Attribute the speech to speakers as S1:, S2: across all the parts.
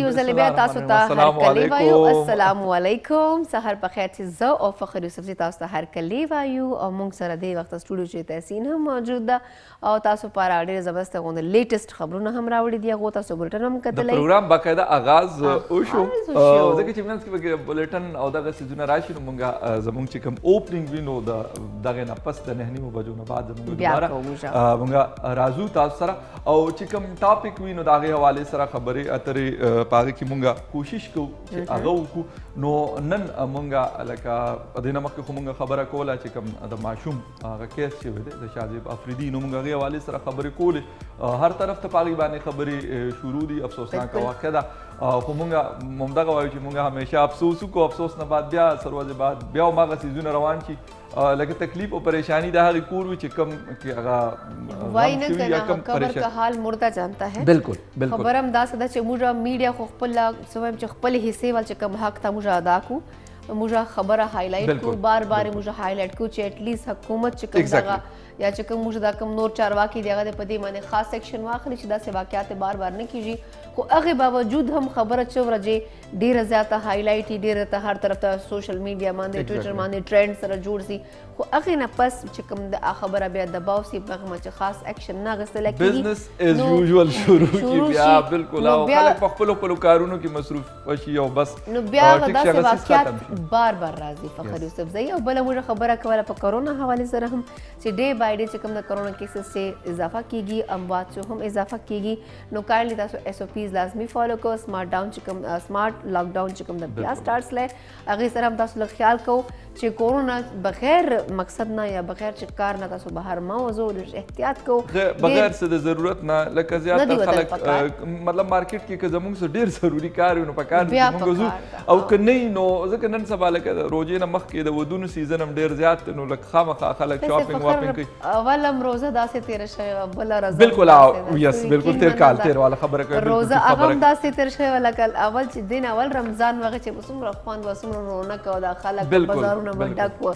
S1: یو ځل بیا تاسو ته هرکلی وایو السلام علیکم سهار په خیر چې زه او فخر یوسف زی تاسو ته هرکلی وایو او موږ سره دې وخت سټوډیو کې تحسین هم موجود ده او تاسو لپاره ډېر زبردست غونډه لیټیسټ خبرونه هم راوړي دي هغه تاسو بولټن هم کتلی
S2: د پروګرام باقاعده آغاز وشو ځکه چې موږ کې بولټن او دغه سيزونه راشي نو موږ زموږ چې کوم اوپننګ وینو دغه نه پس د 9 بجو نه بعد زموږ دوباره موږ راځو تاسو سره او چې کوم ټاپک وینو دغه حواله سره خبرې اترې پاره کې مونږه کوشش کوو چې هغه وکړو نو نن مونږه لکه د دې نه مخکې خو مونږه خبره کوله چې کوم د ماشوم هغه کیس شوی دی د شاذیب افریدي نو مونږ هغې حوالې سره خبرې کولې هر طرف ته په هغې باندې خبرې شروع دي افسوسناکه واقع ده خو مونږه همدغه وایو چې مونږه همیشه افسوس وکړو افسوس نه بعد بیا څه ورځې بعد بیا هماغه څیزونه روان شي لکه تکلیف او پریشانی د هغې کور وي چې کوم هغه
S1: وای نه کنه قبر کا حال مردہ جانتا ہے
S2: بالکل بالکل
S1: خبر هم دا څه ده چې موږ میډیا خو خپل څه وایم چې خپل حصې ول چې کوم حق ته موږ ادا کو موږ خبره هایلایټ کو بار بار موږ هایلایټ کو چې اټ لیست حکومت چې کوم دغه یا چې کوم موږ دا کوم نور چارواکي دی هغه په دې باندې خاص سیکشن واخلي چې داسې واقعیات بار بار نه کیږي خو هغه باوجود هم خبره چې ورځې ډیره زیاته هایلایټ ډیره ته هر طرف ته سوشل میډیا باندې ټویټر باندې ټرند سره جوړ سي خو هغه نه پس چې کوم د خبره بیا دباو سي په هغه چې خاص اکشن نه غوښتل کیږي
S2: بزنس از یوزوال شروع کی بیا بالکل او خلک په خپل کارونو کې مصروف وشي او بس
S1: نو بیا داسې واقعیات بار بار راځي فخر یوسف زئی او بل موږ خبره کوله په کرونا حواله سره هم چې ډے بای ډے چې کوم د کرونا کیسز سے اضافه کیږي اموات چې هم اضافه کیږي نو کایندلی تاسو ایس او پیز لازمي فالو کو سمارټ ډاون چې کوم سمارټ لاک ډاون چې کوم د بیا سٹارټس لای هغه سره هم تاسو له خیال کو چې کورونا بغیر مقصد نه یا بغیر چې کار نه تاسو بهر ما وځو احتیاط کو
S2: بغیر څه د ضرورت نه لکه زیات خلک مطلب مارکیټ کې که زموږ څه ډیر ضروری کار وي نو په کار موږ ځو او که نه نو ځکه نن سبا لکه روزې نه مخکې د ودونو سیزن هم ډیر زیات نو لکه خامخا خلک شاپینګ واپینګ کوي
S1: اولم روزه داسې تېره شوې بله ورځ
S2: بالکل یس بالکل تېر کال تېر والا خبره کوي
S1: روزه هغه هم داسې تېره شوې لکه اول چې دین اول رمضان وغه چې څومره خوند و څومره رونق او دا خلک بازارونه به ډک و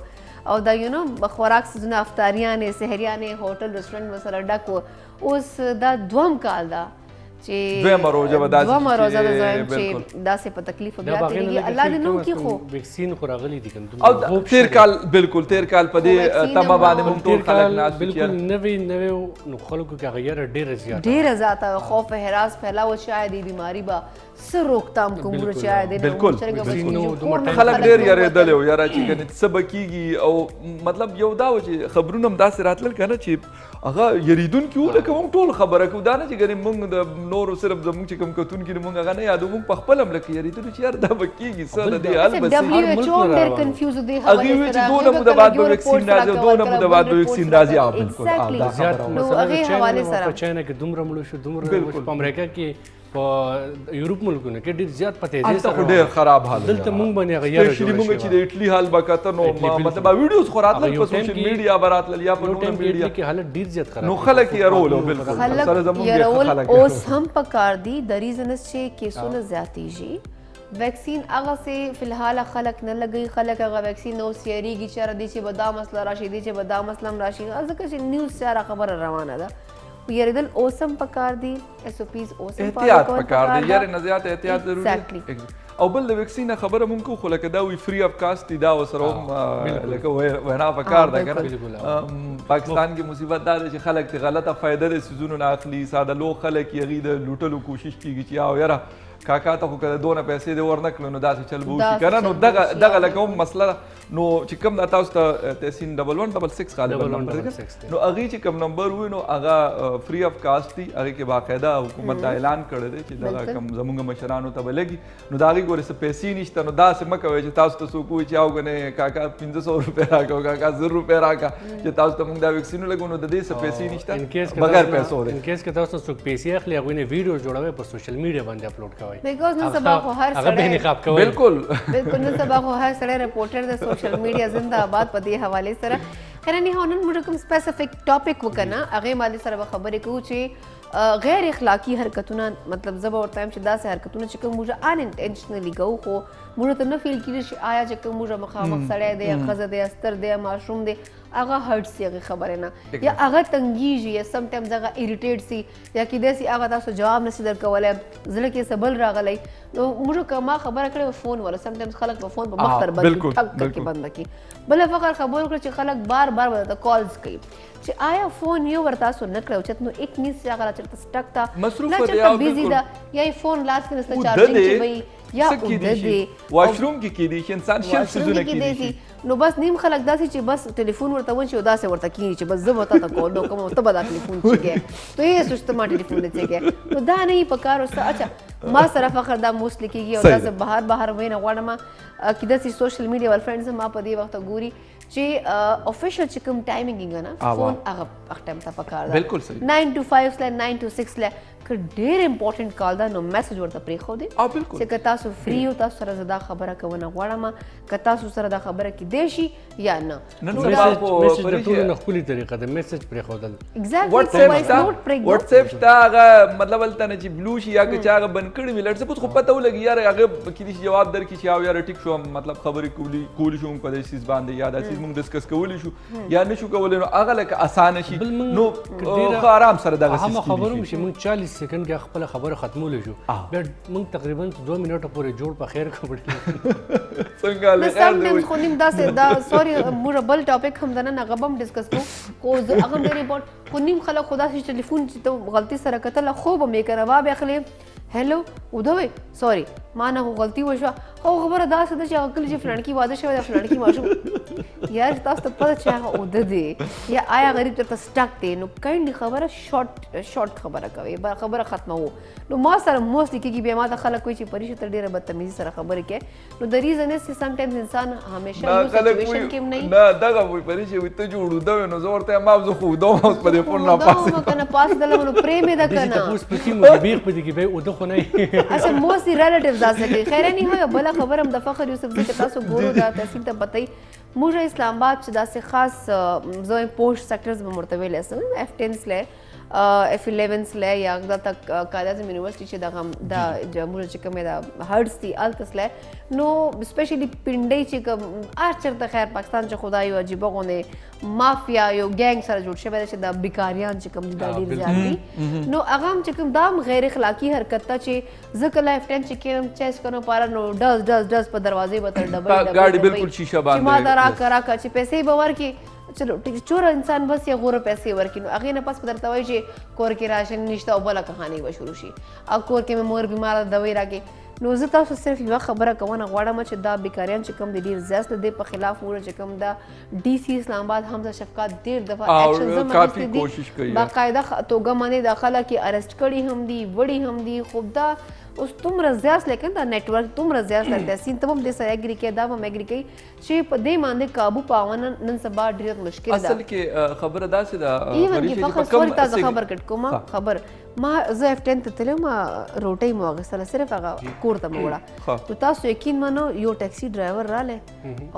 S1: او دا یو نو خوراک سیزونه افطاریانې سحریانې هوټل رسټورنټ ورسره ډک و اوس دا دوم کال ده چې
S2: دویمه روزه به داسې
S1: دویمه روزه ده زویم چې داسې په تکلیف بیا تېرېږي الله دې نو کي خو
S3: ویکسین خو راغلی دي
S2: او تېر کال بالکل تېر کال په دې تمه باندې موږ ټول خلک ناست
S3: بالکل نوې نو خلکو کې هغه یاره
S1: ډېره زیاته خوف هراس پھیلاو شاید دې بیماري به څه روکتام کوم چې آیا
S2: بالکل خلک ډېر یارېدلی و یاره چې ګنې څه به کېږي او مطلب یو دا و چې خبرونه هم داسې راتلل که نه چې هغه یریدونکي وو لکه موږ ټول خبره کوو دا نه چې ګنې موږ د نورو صرف زموږ چې کوم کتونکي دي موږ هغه نه یادو موږ په خپله هم لکه یریدلو چې یاره دا به کېږي څه د دې حل به هغې وایي چې دونه موده بعد به ویکسین راځي او دونه موده بعد به ویکسین راځي
S3: زیات په چاینا کې دومره مړه شو دومره په امریکا کې په یورپ ملکونو کې ډېر زیات په تیزۍ سره
S2: ډېر خراب حال
S3: دلته موږ باندې هغه یاره
S2: سپیشلي موږ چې د اټلي حال به کته نو مطلب ویډیوز خو راتلل په سوشل میډیا به راتلل یا په نور میډیا
S3: کې حالت ډېر زیات خراب
S2: نو خلک یې یارولو بالکل
S1: خلک یارول اوس هم پکار دي د ریزنس چې کیسونه زیاتېږي ویکسین هغه سه فلحال خلک نه لګي خلک هغه ویکسین نو سیریږي چې ردی چې به دا مسله راشي دي چې به دا مسله راشي ځکه چې نیوز سره خبره روانه ده یریدل اوسم پکار دي ایس او پیز اوسم
S2: احتیاط پکار دي یاره نه زیات احتیاط ضروري او بل د ویکسین خبره مونږ خو لکه دا وی فری اف کاسټ دا وسره لکه وینا پکار ده کنه پاکستان کې مصیبت دا چې خلک ته غلطه فائدہ د سيزونو نه اخلي ساده لو خلک یې د لوټلو کوشش کیږي چې او یاره کاکا ته خو که دونه پیسې دې ورنکړو نو داسې چل به وشي که نه نو دغه لکه هم مسله نو چې کوم دا تاسو ته تحسین 1166 غالبا نمبر دی نو هغې چې کوم نمبر وي نو هغه فری اف کاسټ دي هغې کې باقاعده حکومت دا اعلان کړی دی چې دغه کوم زموږ مشرانو ته به لګي نو د هغې ګورې څه پیسې نشته نو داسې مه کوئ چې تاسو ته څوک وایي چې او ګنې کاکا 500 روپۍ راکړه او کاکا 1000 روپۍ راکړه چې تاسو ته موږ دا ویکسین ولګو نو د دې څه پیسې نشته بغیر پیسو دی
S3: انکیس که تاسو څوک پیسې اخلي هغوی نه ویډیو جوړوئ په سوشل میډیا باندې اپلوډ کوئ
S1: بیکاز نن سبا خو هر سړی
S2: بالکل
S1: نن سبا خو هر سړی رپورټر د سوشل میډیا زنده آباد په دې حوالې سره خیر نه هونن موږ کوم سپیسیفیک ټاپک وکنه هغه مالي سره خبرې کوو چې غیر اخلاقی حرکتونه مطلب زبر ورته هم چې داسې حرکتونه چې کوم موږ ان انټنشنلی کوو خو موږ ته نه فیل کیږي چې آیا چې کوم موږ مخامخ سړی دی ښځه دی استر دی ماشوم دی هغه هرټ سي هغه خبره نه یا هغه تنګیږي یا سم ټایمز هغه اریټیټ سي یا کیدای سي هغه تاسو جواب نشي درکولای زړه کې سبل راغلی نو موږ کما خبره کړې فون ولا سم ټایمز خلک په فون په مختر بند ټک کې بند کی بل فقر خبر کړ چې خلک بار بار ورته کالز کوي چې آیا فون یو ورته تاسو نه کړو چې نو ایک نیس هغه چرته سټک تا
S2: مصروف دی او
S1: بیزی دا یا فون لاس کې نست چارجینګ کې وي یا
S2: ودی واشروم کې کې دي انسان شل سيزونه کې دي
S1: نو بس نیم خلک داسې چې بس ټلیفون ورته ونشي او داسې ورته کېږي چې بس زه به تا ته کول نو کوم ته به دا ټلیفون چېږې تو یې سوچ ته ما ټلیفون نه چېږې نو دا نه یې په کار اوسه اچھا ما سره فخر دا موسټلی کېږي او داسې بهر وینه غواړم کېدای سي سوشل میډیا ول فرینډز ما په دې وخت ګوري چې افیشل چې کوم ټایمینګ نه فون هغه ټایم ته پکار ده
S2: بالکل صحیح
S1: 9 to 5 له 9 to 6 له که ډېر امپورټنٹ کال ده نو میسج ورته پرېښودی
S2: بالکل
S1: چې که تاسو فری یو تاسو سره زه دا خبره کوونه غواړم که تاسو سره دا خبره کیدای شي یا نه
S3: میسج د ټولو نه ښکلې طریقه ده میسج پرېښودل
S1: ایګزیکټلی
S2: واتساپ شته هغه مطلب هلته نه چې بلو شي یا که چا هغه بند کړي وي لږ څه خو پته ولګي یاره هغه کیدای شي جواب درکړي چې او یاره ټیک شو مطلب خبرې کولی شو په دې سیز باندې یا دا سیز موږ ډسکس کولی شو یا نه شو کولی نو هغه لکه اسانه شي نو ښه آرام سره دغه
S3: هم خبرو شي موږ 40 سکند کې خپل خبره ختمول شو بیا موږ تقریبا 2 منټه پورې جوړ په خیر خبرې
S2: څنګه له
S1: سم ټایمز خو نیم داسې دا سوري موږ بل ټاپک هم دنه غبم ډسکس کو خو هغه ډېر امپورټ خو نیم خلک خدا سي ټلیفون چې ته غلطي سره کتل خو به مې کنه بیا خلې هلو ودوي سوري ما نه غلطي وشوه او خبره داسې ده چې هغه کله چې فلانکی واده شوی د فلانکی ماشوم یار تاسو ته پته چې هغه اوده دی یا آیا غریب چېرته سټک دی نو کایندلی خبره شارټ خبره کوي خبره ختمه وو نو ما سره موسټلی کېږي بیا ما ته خلک وایي چې پریشه تر ډېره بدتمیزي سره خبرې کوي نو د ریزن از چې سم ټایمز انسان همیشه یو سچویشن کې هم
S2: نه دغه وایي پریشه وي ته چې وړوده وې نو زه ورته یم زه خو وده وم اوس په دې فون راپاسې
S1: کنه پاس دله نو پرې مې ده
S3: دې
S1: کنه
S3: تپوس پکې مو بیخ په دې کې به وده خو نه
S1: اچھا موسټلی ریلیټیوز داسې کوي خیر نه هو بل خبر هم د فخر یوسف زه چې تاسو ګورو دا تحصیل ته پته موږ اسلام آباد چې داسې خاص زه پوسټ سیکټرز به مرتبه لسم F10 له F11 له یا دا تک کاذم یونیورسيټي چې دا جمهور چې کومه دا هرټس دي التس له نو سپیشلی پنډي چې کوم ارچرته خیر پاکستان چې خدای عجیب غونه مافیا یو ګینګ سره جوړ شوی چې د بیکاریان چې کوم د ډیر زیات دي نو هغه چې کوم دا غیر اخلاقی حرکت ته چې ځکه لا F10 چې کوم چیس کنو پاره نو ډز په دروازې به تر ډبل
S2: ګاډي بالکل شیشه باندې
S1: چې ما دا را کرا چې پیسې به ورکي چلو ټیک چور انسان بس یا غوره پیسې ورکړي نو هغې نه پس په درته وایي چې کور کې راشن نشته او بله کهانۍ به شروع شي او کور کې مې مور بیماره ده دوی راکړي نو زه تاسو صرف یوه خبره کوونه غواړم چې دا بیکاریان چې کوم دی ډېر زیات د دې په خلاف موږ چې کوم دا ډي سي اسلام آباد حمزه شفقات ډېر دفعه ایکشنز هم اخیستي دي باقاعده توګه باندې دا خلک یې ارسټ کړي هم دي وړي هم دي خو دا اوس دومره زیات لیکن دا نیټورک دومره زیات لګ دی سین ته هم دې سره اګري کوي دا هم اګري کوي چې په دې باندې قابو پاون نن سبا ډېر مشکل ده
S2: اصل کې خبره داسې ده
S1: ایون کې فخر سوري تاسو خبر کټ کوم خبر ما زه F10 ته تلم روټي مو غسله صرف هغه کور ته موړه نو تاسو یقین منو یو ټاکسي ډرایور رااله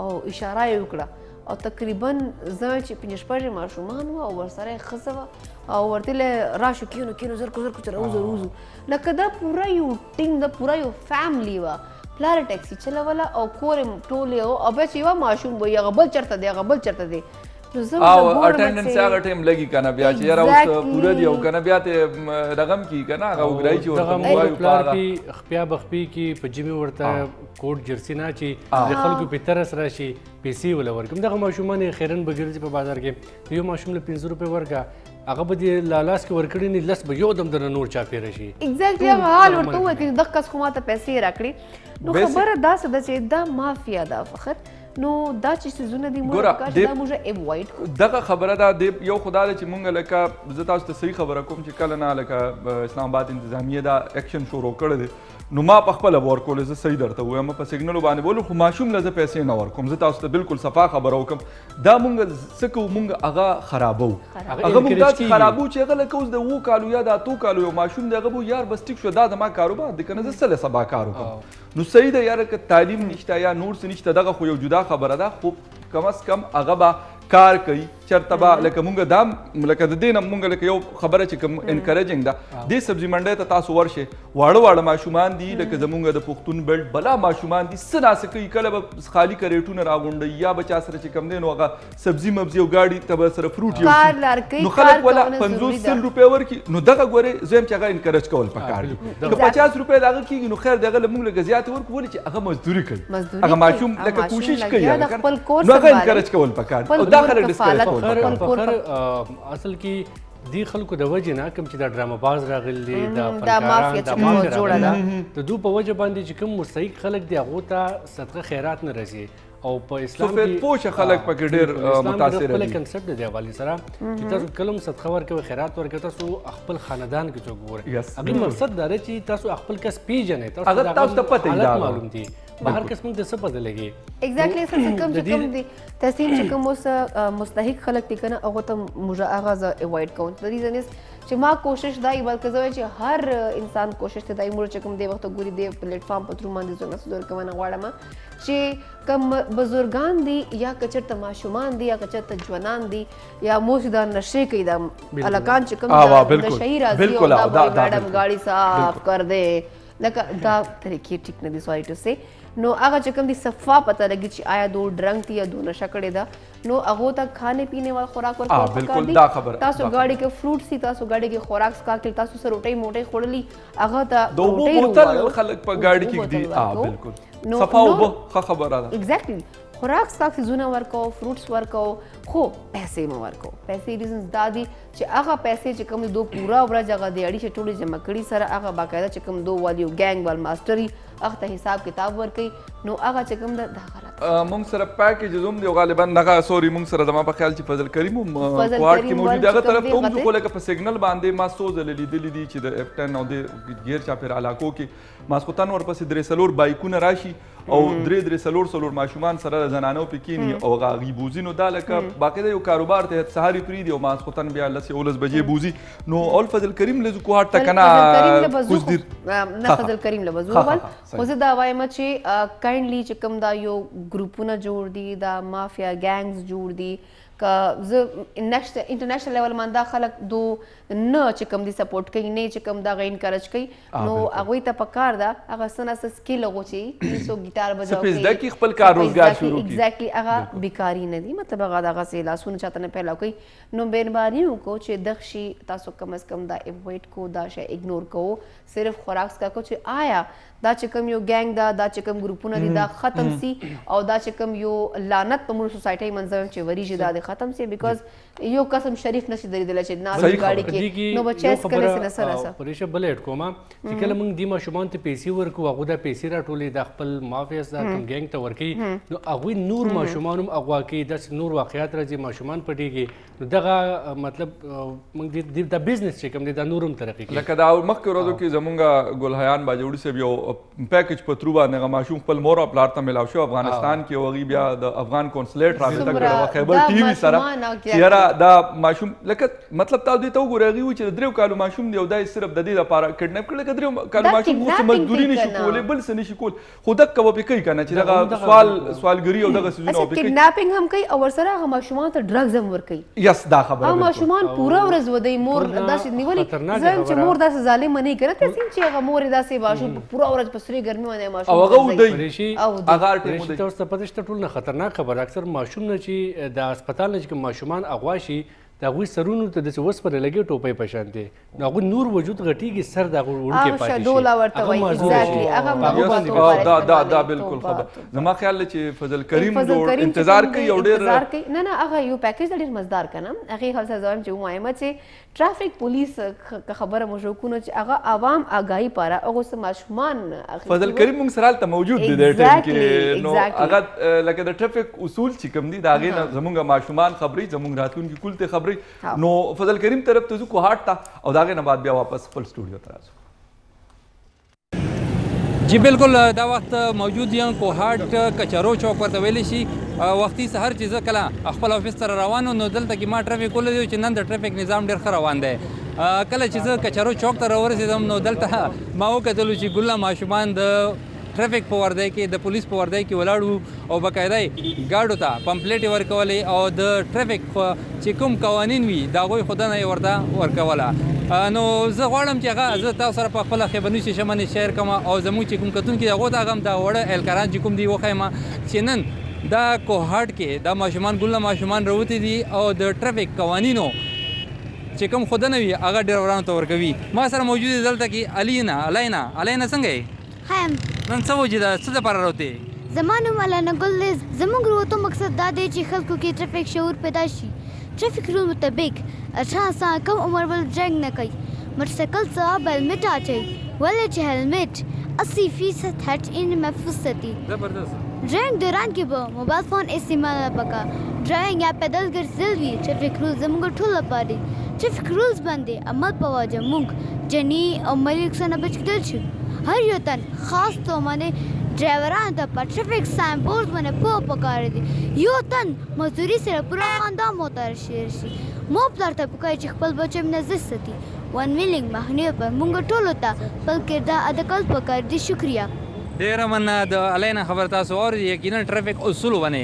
S1: او اشاره یې وکړه او تقریبا زه چې پنځه شپږ ماشومان وو او ورسره ښځه وه او ورته له راشو کینو زر کو چې روزو لکه دا پورا یو ټیم دا پورا یو فیملی وه پلار ټاکسي چلوله او کور یې ټول یو او بیا چې یوه ماشوم وي هغه بل چرته دی
S2: او اټینډنس هغه ټیم لګي کنه بیا چې یاره اوس پوره دی او کنه بیا ته رقم کی کنه هغه وګرای چې ورته وایو
S3: پلار کې خپیا بخپی کې په جمی ورته کوټ جرسی نه چې د خلکو په ترس راشي پیسې ولا ورکم دغه ماشومان خیرن بګرځي په بازار کې یو ماشوم له 500 روپے ورکا هغه به د لالاس کې ورکړي نه لس به یو دم د نور چا پیره شي
S1: ایگزیکټلی هغه حال ورته وایي چې دغه کس خو ماته پیسې راکړي نو خبره داسې ده چې دا مافیا ده فخر نو دا چې سيزونه دي موږ دا موږ ایوایډ
S2: دغه خبره ده یو خدای چې مونږ لکه زه تاسو ته صحیح خبره کوم چې کله نه لکه اسلام آباد انتظامیه دا اکشن شروع کړی دی نو ما په خپله ورکول زه صحیح درته وایم په سیګنلو باندې بولو خو ماشوم له زه پیسې نه ورکوم زه تاسو ته بالکل صفا خبره وکړم دا مونږ څه کوو مونږ هغه خرابو هغه مونږ داسې خرابو چې هغه لکه اوس د 7 کالو یا د 8 کالو یو ماشوم دی هغه به یار بس ټیک شو دا زما کاروبار دی که نه زه څه له سبا کار وکړم نو صحیح ده یاره که تعلیم نشته یا نور څه نشته دغه خو یو جدا خبره ده خو کم از کم هغه به کار کوي چرته به لکه مونږ دا لکه د دې نه مونږ لکه یو خبره چې کوم انکریجنګ ده دې سبزي منډۍ ته تاسو ورشئ واړه واړه ماشومان دي لکه زمونږ د پښتون بیلټ بلا ماشومان دي څه ناسه کوي کله به خالي کریټونه راغونډوي یا به چا سره چې کوم دی نو هغه سبزي مبزي او ګاډي ته به سره فروټ یوسي نو خلک ولا 50 روپۍ ورکړي نو دغه ګورې زه یم چې هغه انکریج کول پکار دي که 50 روپۍ د هغه کېږي نو خیر د هغه له مونږ لږ زیاتې ورکړو ولې چې هغه مزدوري کوي هغه ماشوم لکه کوشش کوي نو هغه انکریج کول پکار دي او دا خلک ډسکریج کول پکار دي
S3: اصل کې دی خلکو د وجې نه کوم چې دا ډرامه باز راغلي
S1: دا مافیا چې کومه جوړه ده
S3: د دوی په وجه باندې چې کوم مستحق خلک دی هغو ته صدقه خیرات نه رسي او په اسلام
S2: سفید پوشه خلک پکې ډېر متاثر دي
S3: خپل کنسپټ دی حوالې سره چې تاسو کلم صدقه ورکوي خیرات ورکوي تاسو خپل خاندان کې څوک ګورئ هغې مقصد دا دی چې تاسو خپل کس پیژنئ
S2: تاسو ته پته
S3: حالت معلوم دي بهر کس موږ ته څه پته لګي
S1: ایگزیکټلی څه کوم چې کوم دي تحسین چې کوم اوس مستحق خلک دي کنه هغه ته موږ هغه ز اوایډ کوو د ریزن از چې ما کوشش دای بلکې زه چې هر انسان کوشش ته دای موږ چې کوم دی وخت ګوري دی پلیټ فارم په تر باندې زونه سودر کوونه غواړم چې کم بزرگان دي یا کچرته ماشومان دي یا کچرته ځوانان دي یا موسیدا نشه کوي دا الکان چې کوم د شهیر ازي او دا میډم گاڑی صاف کر دے لکه دا طریقې ټیک نه دي سوري ټو سي نو هغه چې کوم دي صفا پته لګي چې آیا دو ډرنګ دي یا دو نشه کړي دا نو هغه ته کھانے پینے والا خوراک ورکول
S2: بالکل دا خبره
S1: تاسو گاڑی کې فروټ سي تاسو گاڑی کې خوراک سکا کې تاسو سره روټي موټي خورلي هغه ته
S2: دو بوتل خلک په گاڑی کې دي بالکل صفا او به خبره ده
S1: ایگزیکټلی خوراک سکا سيزونه ورکو فروټس ورکو خو پیسې مو ورکو پیسې ریزنز دا دي چې هغه پیسې چې کوم دو پورا ورځ هغه د اړې ټولې جمع کړي سره هغه باقاعده چې کوم دو والیو ګینګ وال ماستري هغه ته حساب کتاب ورکړي نو هغه چې کوم د غلط
S2: مونږ سره پیکیج زوم دی غالبا دغه سوري مونږ سره زما په خیال چې فضل کریم کوارټ کې موجود هغه طرف ته موږ خو لکه په سیګنل باندې ما سوز لیدلې دي چې د اف10 او د غیر چاپیر علاقو کې ماسختن ورپسې درې سلور بایکونه راشي او درې سلور ماشومان سره زنانو پکینی او غاغي بوزینو دا لکه باقاعده یو کاروبار ته سهاري پری دی او ماسختن بیا لسی اولس بجې بوزي نو اول فضل کریم لزو کوارټ تکنا کوز دیر
S1: نه فضل کریم لبزو ول خو زه دا وایم چې کایندلی چې کوم دا یو ګروپونه جوړ دي دا مافیا ګینګز جوړ دي که زه انټرنیشنل لیول باندې دا خلک دو نه چې کوم دي سپورټ کوي نه چې کوم دا غي انکریج کوي نو هغه ته پکار دا هغه سنا سکیل غوچی سو ګیټار بجاو
S2: کوي سپیس د خپل کار روزګار شروع کی
S1: ایگزیکټلی هغه بیکاری نه دي مطلب هغه سه لاسونه چاته نه پیلا کوي نو مهرباني وکړو چې دغشي تاسو کم از کم دا اوایډ کو دا شی اګنور کو صرف خوراک کا کو چې آیا دا چې کوم یو ګینګ دا چې کوم ګروپونه دي دا ختم سي او دا چې کوم یو لعنت په موږ سوسایټي منځ چې وریږي دا ختم سي بیکاز یو قسم شریف نشي درېدل چې ناز ګاډي کې نو بچیس کله سره سره
S3: پرېشه بلېټ کومه چې کله موږ د ماشومان ته پیسې ورکو هغه د پیسې راټولې د خپل مافیاس دا کوم ګینګ ته ورکي نو هغه نور ماشومان هم اغوا کوي د نور واقعیت راځي ماشومان پټيږي نو دغه مطلب موږ د بزنس چې کوم د نورم ترقی کوي
S2: لکه دا مخکې ورځو کې زمونږ ګلحیان باجوړي سه یو پیکیج په ترو باندې ماشوم خپل مور او پلار ته ملاو شو افغانستان کې وغي بیا د افغان کونسلیټ رابطه کړو خیبر ټي وي سره چیرې دا ماشوم لکه مطلب تاسو دې ته وګورئ غوي چې درو کالو ماشوم دی او دا صرف د دې لپاره کډنیپ کړل کډرو کالو ماشوم مو مزدوري نشي کولای بل څه نشي کول خو دک کوي به کوي کنه چې دغه سوالګری او دغه سيزونه
S1: به کډناپینګ هم کوي او ورسره هغه ماشومان ته ډرګز هم ور کوي
S2: یس دا خبره
S1: هغه ماشومان پورا ورځ ودی مور داسې نیولې ځم چې مور داسې ظالم نه کوي ته چې هغه مور داسې ماشوم پورا ورځ په سری ګرمي باندې ماشوم
S2: او هغه ودی هغه ټیم
S3: ته ورسته پته شته ټول نه خطرناک خبر اکثر ماشوم نه چې د هسپتال نه چې ماشومان اغواشي دا غوي سرونو ته د وس پر لګي ټوپې پشانته نو غو نور وجود غټيږي سر دا وړکه پاتې شي
S1: شډولا ورته وای ایگزیکټلی هغه
S2: دا بالکل خبر زما خیال چې فضل کریم ډور انتظار کوي او ډیر
S1: نه هغه یو پیکیج ډیر مزدار کنه هغه خاصه ځم چې وایم چې ټرافیک پولیس خبره مو شو کونه چې هغه عوام آگاهی پاره هغه سم ماشومان
S2: فضل کریم موږ سره ته موجود دي د ټیم کې نو هغه لکه د ټرافیک اصول چې کوم دي دا غي زمونږ ماشومان خبري زمونږ راتلونکي کول ته خبري نو فضل کریم طرف ته کو هاټ تا او داغه نه بعد بیا واپس خپل سټوډیو ته راځو
S4: جی بالکل دا وخت موجود یم کوهاټ کچرو چوک ورته ویلی شي وختي سحر چې زه کله خپل افیس سره روانو نو دلته کې ما ټرافیک ولید چې نن د ټرافیک نظام ډېر ښه روان دی کله چې زه کچرو چوک ته راورسېدم نو دلته ما وکتلو چې ګله ماشومان د ټرافیک په وردی کې د پولیس په وردی کې ولاړ وو او باقاعده یې ګاډو ته پمپلیټ یې ورکولې او د ټرافیک چې کوم قوانین وي د هغوی خو دنه یې ورته ورکوله. نو زه غواړم چې هغه زه تاسو سره په خپله خیبرنیوز سټیشن باندې شیر کړم او زموږ چې کوم کتونکي دي هغو ته هغه هم دا وړه اهلکاران چې کوم دي وښیم چې نن دا کوهاټ کې دا ماشومان ګلونه ماشومان راوتي دي او د ټرافیک قوانینو چې کوم خودنه وي هغه ډرایورانو ته ورکوي. ما سره موجود دی دلته کې الینا څنګه یې؟
S5: ښه یم.
S4: نن څه وجې ده څه دپاره راوتې؟
S5: زما نوم الینا ګل دی. زموږ وروتو مقصد دا دی چې خلکو کې ټرافیک شعور پیدا شي. ټرافیک رول مطابق 18 سال کم عمر ول ډرایونګ نه کوي. موټرسایکل صاحب हेलमेट اچوي ولې چې हेलमेट 80% حد ان محفوظ ساتي.
S4: زبردست.
S5: ड्राइविंग दौरान کې به موبایل فون استعمال نه پکا. ड्राइविंग یا پیدل ګرځېدل وي ټرافیک رول زموږ ټول لپاره دي. ټرافیک رولز باندې عمل په وجه موږ جنی او ملي اکسنه بچ کېدل شو. هر یو تن خاص تو باندې ډرایورانو ته په ټرافیک ساين بورډ باندې پوه پکار دي. یو تن مزدوري سره پوره خاندان موټر شیر شي. مو پلار ته پکای چې خپل بچو منظم ساتي. ون ویلینګ مخنیوي په موږ ټولو ته خپل کردار ادا کول پکار دي. شکریہ.
S4: ډیره مننه د الینا خبر تاسو اور یقینا ټرافیک اصول باندې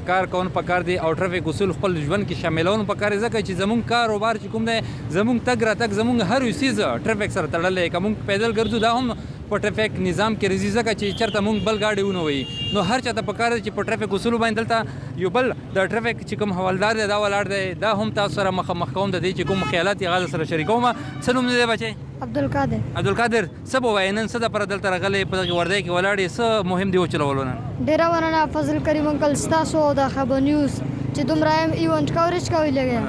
S4: کار کول پکار دي او ټرافیک اصول خپل ژوند کې شاملول پکار دي ځکه چې زموږ کاروبار چې کوم دی زموږ تګ راتګ زموږ هر یو څیز ټرافیک سره تړلی که موږ پیدل ګرځو دا هم په ټرافیک نظام کې راځي ځکه چې چېرته موږ بل ګاډي ونه وهي نو هر چاته پکار دی چې په ټرافیک اصولو باندې دلته یو بل د ټرافیک چې کوم حوالدار دی دا ولاړ دی دا هم تاسو سره مخامخ کوم د دې چې کوم خیالات یې هغه سره شریکوم. څه نوم دی بچی؟
S5: عبدالقادر.
S4: عبدالقادر څه به وایې نن څه دپاره دلته راغلی په دغې وردی کې ولاړ یې څه مهم دی وچلولو نن؟
S6: ډېره مننه فضل کریم انکل ستاسو او د خبر نیوز چې دومره ایونټ کوریج کوي لګیا.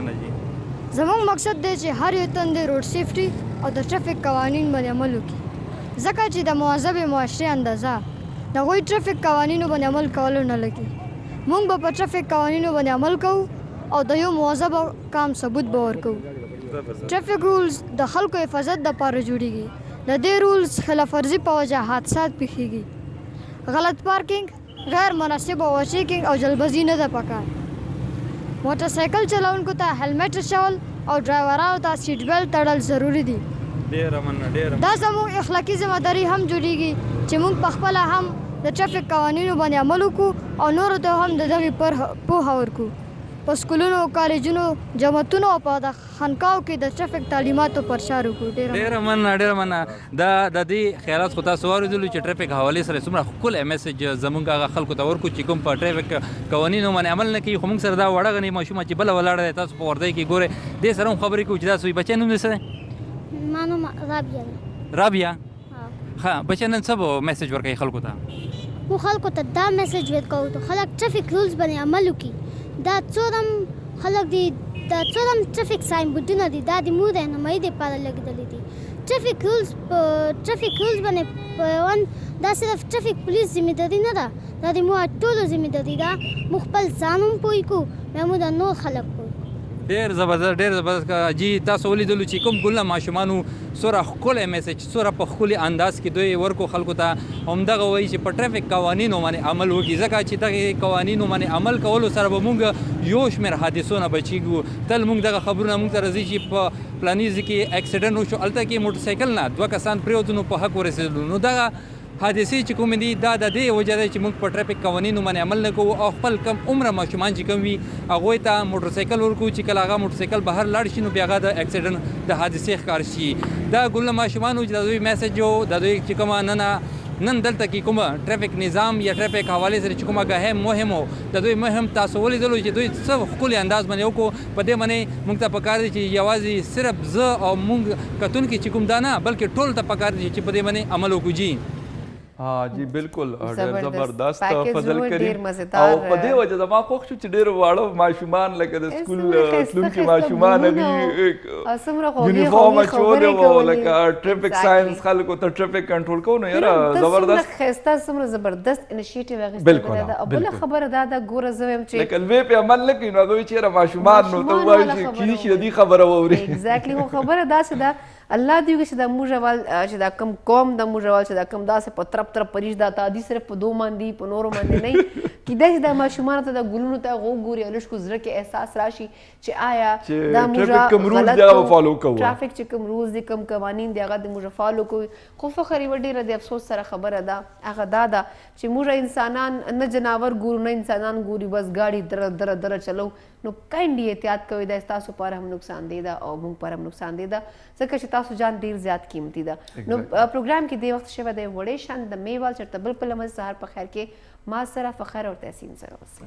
S6: زموږ مقصد دی چې هر یو تن د روډ سیفټي او د ټرافیک قوانین باندې عمل وکړي ځکه چې د مهذبې معاشرې اندازه د هغوی ټرافیک قوانینو باندې عمل کولو نه لګي. موږ به په ټرافیک قوانینو باندې عمل کوو او د یو مهذب کام ثبوت به ورکوو. ټرافیک رولز د خلکو حفاظت دپاره جوړیږي. د دې رولز خلاف ورزي په وجه حادثات پیښیږي. غلط پارکینګ غیر مناسب اوورټیکینګ او جلبازي نه ده پکار. موټرسایکل چلونکو ته هیلمټ اچول او ډرایورانو ته سیټ بیلټ تړل ضروری دي. دا زموږ اخلاقي ذمہداري هم جوړیږي چې موږ په خپله هم د ټرافیک قوانینو باندې عمل وکړو او نورو ته هم د دغې پوهه ورکړو. په سکولونو کالجونو جماعتونو او په د خانقاو کې د ټرافیک تعلیماتو پرچار وکړو.
S4: ډېره مننه دا د دې خیالات خو تاسو واورېدلو چې ټرافیک حوالې سره څومره ښکلی میسج زموږ هغه خلکو ته ورکړو چې کوم په ټرافیک قوانینو باندې عمل نه کوي خو موږ سره دا وړه غنې ماشومه چې بله ولاړه دی تاسو په وردی کې ګورئ دې سره هم خبرې کوو چې تاسو بچی نوم دې څه دی؟
S5: ما نوم رابعه ده.
S4: رابعه ښه بچی نن څه به میسج ورکوي خلکو ته؟
S5: مو خلکو ته دا میسج ورکوو چې خلک ټرافیک رولز باندې عمل وکړي. دا څومره خلک دي دا څومره ټرافیک ساين بورډونه دي دا د موږ رهنمایي دپاره لګېدلي دي. ټرافیک رولز باندې دا صرف ټرافیک پولیس ذمہداري نه ده دا د موږ ټولو ذمہداري ده. موږ خپل ځان هم پوه کړو بیا موږ د نور خلک پوه.
S4: ډېر زبردست جی تاسو ولیدلو چې کوم ګلونه ماشومانو څومره ښکلی میسج څومره په ښکلي انداز کې دوی ورکو خلکو ته همدغه وایي چې په ټرافیک قوانینو باندې عمل وکړي ځکه چې دغې قوانینو باندې عمل کولو سره به موږ یو شمېر حادثو نه بچیږو. تل موږ دغه خبرونه موږ ته راځي چې په فلاني ځای کې اکسیډنټ وشو هلته کې موټرسایکل نه 2 کسان پرېوتو نو په حق ورسېدلو نو دغه حادثې چې کومې دي دا د دې وجه ده چې موږ په ټرافیک قوانینو باندې عمل نه کوو او خپل کم عمره ماشومان چې کوم وي هغوی ته موټرسایکل ورکوو چې کله هغه موټرسایکل بهر لاړ شي نو بیا هغه د اکسیډنټ د حادثې ښکار شي. دا ګلونه ماشومانو چې د دوی میسج و د دوی چې کومه نن دلته کې کومه ټرافیک نظام یا ټرافیک حوالې سره چې کومه ګاهی مهم و د دوی مهم تاسو ولیدلو چې دوی څه ښکلي انداز باندې وکړو. په دې باندې موږ ته پکار دی چې یوازې صرف زه او موږ کتونکي چې کوم دا نه بلکې ټول ته پکار دی چې په دې باندې عمل وکړو. جی
S2: جی بالکل ډېر زبردست فضل کریم او په دې وجه زما خوښ شو چې ډېر واړه ماشومان لکه د سکول تلونکي ماشومان هغوی یونیفارم اچولی وو لکه ټرافیک ساينس خلکو ته ټرافیک کنټرول کوو نو یاره زبردست
S1: ښایسته څومره زبردست انیشیټیو اخیستل ده. او بله خبره دا ده ګوره زه وایم چې
S2: لکه لوی پې عمل نه کوي نو هغوی چېرې ماشومان نو ته ووایي چې کیدای شي د دې خبره واوري.
S1: ایګزیکټلي خو خبره داسې ده الله دې وکړي چې د موږ اول چې دا کم قوم د موږ اول چې دا کم داسې په طرف طرف پریش دا تادي صرف په دو باندې په نورو باندې نه کیدای چې د ماشومانو ته د ګلونو ته وګوري او لږ زړه کې احساس راشي چې آیا دا موږ ټرافیک چې کوم رولز دي کوم قوانین دي هغه د موږ فالو کوي خو فخر یې ډېره د افسوس سره خبره ده هغه دا ده چې موږ انسانان نه جناور ګورو نه انسانان ګوري بس ګاډي در در چلو نو کاینډلی احتیاط کوئ دا ستاسو پر هم نقصان دی ده او موږ پر هم نقصان دی ده ځکه چې تاسو جان ډېر زیات قیمتي ده نو پروګرام کې دې وخت شوی دی وړې شان د میوال چېرته بل په لمس سهار په خیر کې ما سره فخر او تحسین سره اوسئ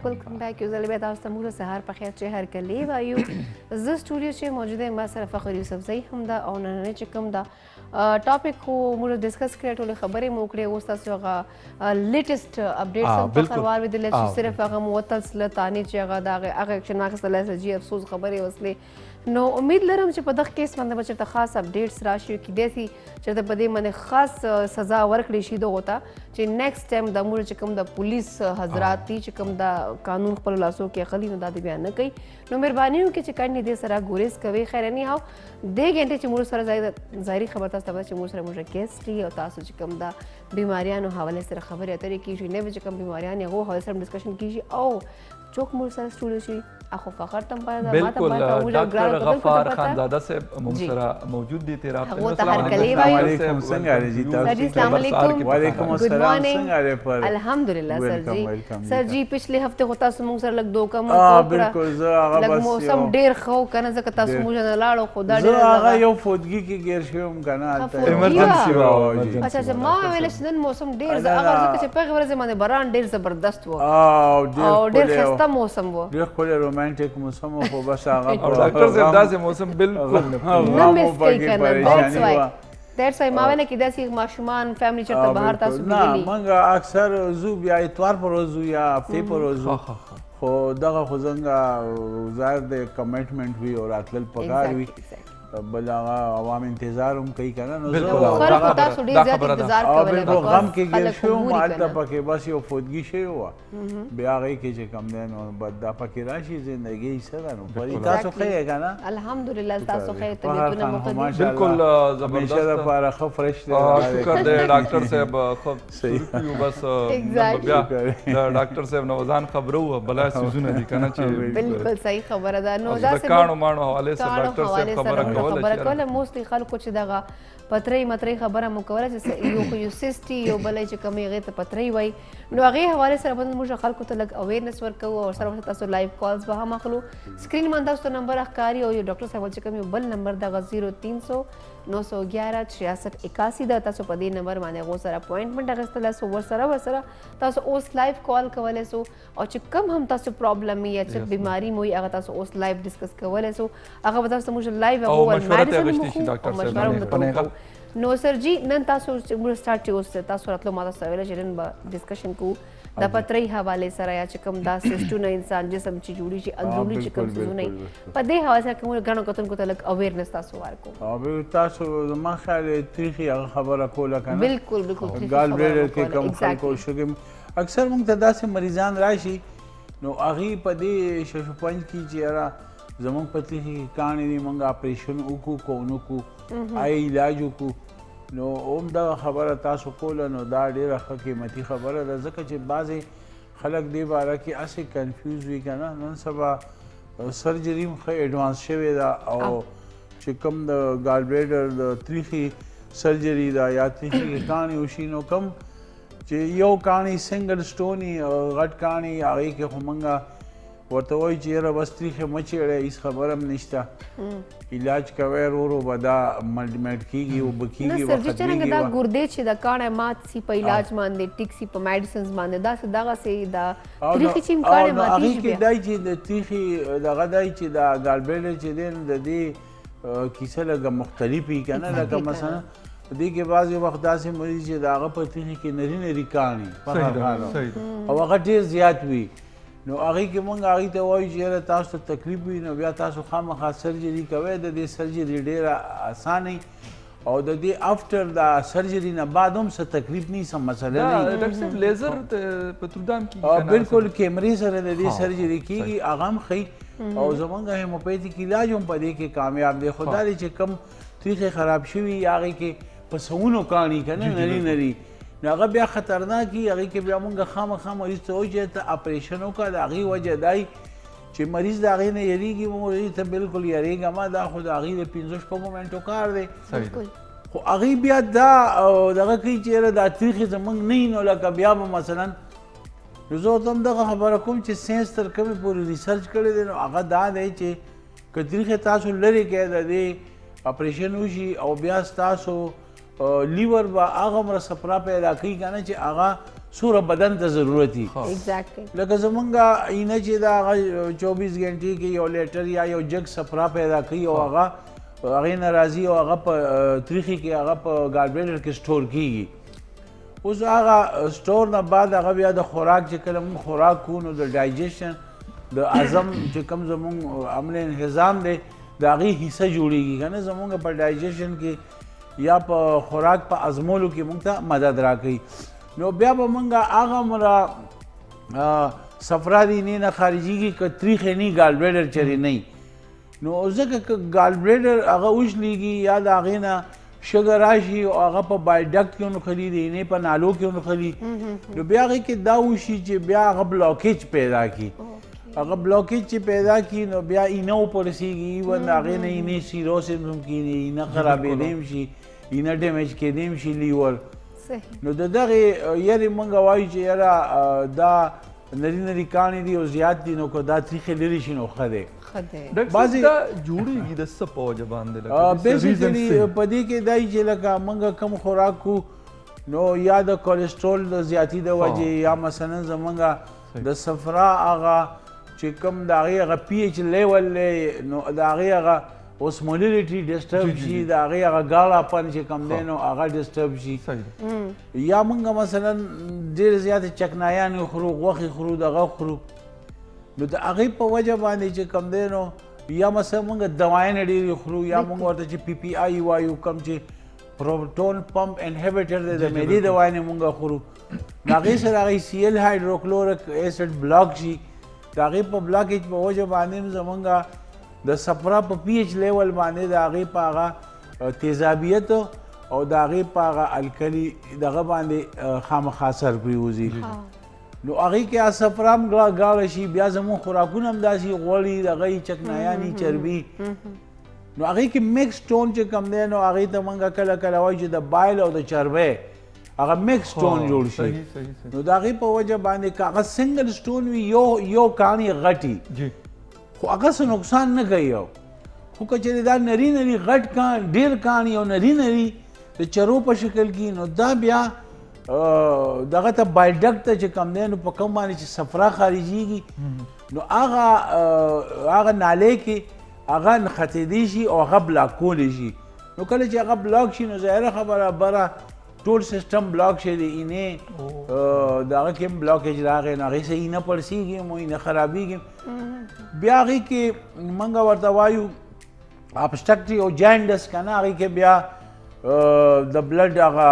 S1: welcome back یو ځل بیا تاسو ته موږ سهار په خیر چې هر کله وایو زه سټوډیو چې موجوده یم ما سره فخر یوسفزۍ هم ده او نننی چې کوم ده ټاپک خو موږ ډسکس کړی ټولې خبرې مو کړې اوس تاسو هغه لیټسټ اپډیټس هم فخر واورېدلی چې صرف هغه مو وتلسله تانې چې هغه د هغه اکشن واخیستلی جی افسوس خبرې وسلې نو امید لرم چې په دغه کیس باندې به چېرته خاص اپډیټس راشي کیدای شي چېرته په دې باندې خاص سزا ورکړی شي دغو ته چې نیکسټ ټایم د موږ چې کوم د پولیس حضرات دي چې کوم د قانون خپلو لاسو کې اخلي نو دا دې بیا نه کوي نو مهرباني وکړئ چې کڼې دې سره ګوریز کوئ خیر اني هاو دې ګنټې چې موږ سره ظاهري خبر تاسو ته چې موږ سره موږ کیس دي او تاسو چې کوم د بیماریانو حواله سره خبرې اترې کیږي نوې چې کوم بیماریان هغو حواله سره ډسکشن کیږي او چوک موږ سره سټوډیو شي اخو فخر تم پاره ما ته
S2: بالکل ډاکټر غفار خانزاده صاحب موږ سره موجود دي تیر هفته
S1: السلام علیکم
S7: څنګه جی تاسو
S1: السلام علیکم
S7: وعلیکم السلام څنګه پر
S1: الحمدلله سر جی پچھلے هفته خو تاسو موږ سره لګ دوه کم
S7: بالکل زه هغه
S1: بس موسم ډیر خو کنه ځکه تاسو موږ نه لاړو خدا ډیر
S7: زه هغه یو فوتګي کې ګیر شوم کنه
S2: ایمرجنسي
S1: اچھا ما ویل چې نن موسم ډیر هغه ځکه چې په ورځ باندې باران ډیر زبردست و
S7: او
S1: ډیر خسته موسم و
S7: ډیر خو رومانټیک موسم خو بس هغه
S2: ډاکټر صاحب داسې موسم بالکل
S1: نه مس کوي کنه دیټس وای ما ویل کې داسې ماشومان فیملی چرته بهر تاسو بيلي
S7: منګه اکثر زو بیا اتوار پر ورځ یا هفته پر ورځ خو دغه خو څنګه ظاهر د کمټمنټ وی او راتلل پکار وی بل هغه عوام انتظار هم کوي کنه نو
S1: خلک تاسو ډیر زیات انتظار کولای
S7: او غم کې ګل شو مالته پکې بس یو فوتګي شي و بیا هغه کې چې کم نه نو بد دا پکې راشي ژوندۍ سره نو پرې تاسو خې کنه
S1: الحمدلله تاسو خې طبيعتونه مقدس
S2: بالکل زبردست
S7: همیشه د پاره خو فرش دی
S2: شکر دی ډاکټر صاحب خو صحیح بس بیا ډاکټر صاحب نوزان خبرو بلا سيزونه دي کنه چې
S1: بالکل صحیح خبره ده نو دا
S2: څه کانو مانو حواله سره ډاکټر صاحب
S1: خبره کوله موستلی خلکو چې دغه پترۍ مترۍ خبره مو کوله چې یو سیسټي یو بلې چې کومې هغې ته پترۍ وایي نو هغې حوالې سره به موږ خلکو ته لږ اویرنس ورکوو او سره تاسو لایف کالز به هم اخلو سکرین باندې تاسو ته نمبر ښکاري او یو ډاکټر صاحب چې کوم یو بل نمبر دغه 0300 911 66 81 ده تاسو په دې نمبر باندې هغو سره اپوینټمنټ اخیستلی سو ورسره تاسو اوس لایف کال کولی سو او چې کوم هم تاسو پرابلم یا چې بیماری مو هغه تاسو اوس لایف ډسکس کولی سو هغه به تاسو موږ لایف
S2: او مشوره ته
S1: نو سر جی نن تاسو موږ سٹارټ چې اوس تاسو راتلو ما تاسو ویل چې نن به ډسکشن کوو د پترۍ حواله سره یا چې کوم دا سیسټونه انسان جسم چې جوړي شي اندرونی چې کوم څه په دې حواله سره کوم غنو کتن کو تلک اویرنس تاسو ورکو
S7: او تاسو ما خیال تاریخي خبره کوله کنه
S1: بالکل
S7: ګال بلیډر کې کوم خلکو شګم اکثر موږ ته داسې مریضان راشي نو هغه په دې ششپنج کې چې زموږ په تاریخي کانې دی موږ اپریشن وکړو کو نو کو آی علاج وکړو نو اوم دا خبره تاسو کوله نو دا ډیره ښه قیمتي خبره ده ځکه چې بعضې خلک دې باره کې هسې کنفیوز وي که نه نن سبا سرجري هم ښه ایډوانس شوې ده او چې کوم د ګال بلیډر د تریخي سرجري ده یا تریخي کاڼي وشي نو کوم چې یو کاڼي سنګل سټوني غټ کاڼي هغې کې خو موږ ورته وایي چې یاره بس تریخې مه چیړئ هېڅ خبره هم نشته علاج کوئ ورو به دا مډ کېږي اوبه
S1: نه
S7: کېږي
S1: سرجي څرنګه دا ګردې چې د کاڼی مات سي په علاج باندې ټیک سي په میډیسنز باندې داسې دغسې دا تریخي چې کاڼی
S7: هغې
S1: ماتېږي
S7: کې دی چې د تریخي دغه دی چې دا ګالبلیډر چې دی نو د دې کیسه لږه مختلف وي که نه لکه مثلا په دې کې بعضې وخت داسې مریض چې د هغه په تریخي کې نري نري کاڼي او هغه ډېر زیات وي نو هغې کې موږ هغې ته وایو چې یاره تاسو ته تکلیف وي نو بیا تاسو خامخا سرجري کوئ د دې سرجري ډېره اسانه او د دې افټر د سرجري نه بعد هم څه تکلیف نه څه مسله نه
S2: ډاکټر صاحب لیزر په تردام کې
S7: بالکل کیمرې سره د دې سرجري کېږي هغه هم ښي او زمونږ هیموپیتیک علاج هم په دې کې کامیاب دی خو دا دی چې کم تریخې خراب شوي هغې کې په سوونو کاڼي که نه نري نري نو هغه بیا خطرناک وي هغې کې بیا مونږ خامخا مریض ته وایو چې ته اپریشن وکړه د هغې وجه دا چې مریض د هغې نه یریږي مریض ته بالکل یریږه ما دا خو د هغې د 15 منټو کار دی خو هغې بیا دا دغه کوي چې یاره دا تریخې زموږ نه وي نو لکه بیا به مثلا نو زه ورته هم دغه خبره کوم چې ساینس تر کومې پورې ریسرچ کړی دی نو هغه دا دی چې که تریخې تاسو لرې کړئ د دې اپریشن وشي او بیا ستاسو لیور به هغه مره صفرا پیدا کوي که نه چې هغه څومره بدن ته ضرورت وي لکه زمونږ اینه چې د هغه 24 غنټې کې یو لیټر یا یو جګ صفرا پیدا کوي او هغه هغې نه راځي او هغه په تریخي کې هغه په ګالبلیډر کې سټور کېږي اوس هغه سټور نه بعد هغه بیا د خوراک چې کله مونږ خوراک کوو نو د ډایجیشن د هضم چې کوم زمونږ عمل انهضام دی د هغې حصه جوړېږي که نه زمونږ په ډایجیشن کې یا په خوراک په ازمولو کې مونږ ته مدد راکوي نو بیا به مونږ هغه مره صفرا د اینې نه خارجېږي که تریخې نه ګالبلیډر چرې نه نو ځکه که ګالبلیډر هغه وشلېږي یا د هغې نه شګه راشي او هغه په بایډکټ کې ونښلي د اینې په نالو کې ونښلي نو بیا هغې کې دا وشي چې بیا هغه بلاکیج پیدا کړي هغه بلاکیج چې پیدا کړي نو بیا اینه وپړسېږي ایون د هغې نه اینې سیروسس هم کېږي اینه خرابېدی هم شي اینه ډیمیج کېدی هم شي لیور نو د دغې یارې مونږ وایو چې یاره دا نري نري کاڼي دي او زیات دي نو که دا تریخې لرې شي نو ښه دی
S2: ډاکټر دا جوړېږي د څه په وجه باندې
S7: بیسیکلي په دې کې دا چې لکه موږ کم خوراک کو نو یا د کولیسټرول د زیاتي د وجې یا مثلا زمونږ د صفرا هغه چې کوم د هغې هغه پی ایچ لیول دی نو د هغې هغه اوسمولیټي ډسټرب شي د هغې هغه ګاړهپن چې کوم دی نو هغه ډسټرب شي یا موږ مثلا ډېر زیاتې چکنایانې خورو غوښې خورو دغه خورو نو د هغې په وجه باندې چې کوم دی نو یا مثلا موږ دوایانې ډېرې خورو یا موږ ورته چې پی پی آی وایو کوم چې پروټون پمپ انهیبیټر دی د معدې دوایانې موږ خورو نو هغې سره هغې سی ایل هایډروکلوریک ایسډ بلاک شي د هغې په بلاکیج په وجه باندې زمونږ د صفرا په پی ایچ لیول باندې د هغې په هغه تیزابیت او د هغې په هغه الکلي دغه باندې خامخا اثر پرېوځي نو هغې کې صفرا هم ګاړه شي بیا زموږ خوراکونه هم داسې غوړي دغه چکنایانې چربي نو هغې کې میکس ټون چې کوم دی نو هغې ته موږ کله کله وایو چې د بایل او د چربۍ هغه میکس ټون جوړ شي نو د هغې په وجه باندې که هغه سنګل سټون وي یو کاڼي غټي خو هغه څه نقصان نه کوي خو که چېرې دا نري نري غټ ډېر کاڼي او نري نري د چرو په شکل کې نو دا بیا دغه ته بایډکټ ته چې کوم دی نو په کوم باندې چې صفرا خارجېږي نو هغه نالۍ کې هغه نښتېدی شي او هغه بلاک کولی شي نو کله چې هغه بلاک شي نو ظاهره خبره بره ټول سیسټم بلاک شي د اینې دغه کې هم بلاکیج راغی نو هغې سه اینه پړسېږي هم اینه خرابېږي بیا هغې کې موږ ورته وایو ابسټرکټي او جاینډس که نه هغې کې بیا د بلډ هغه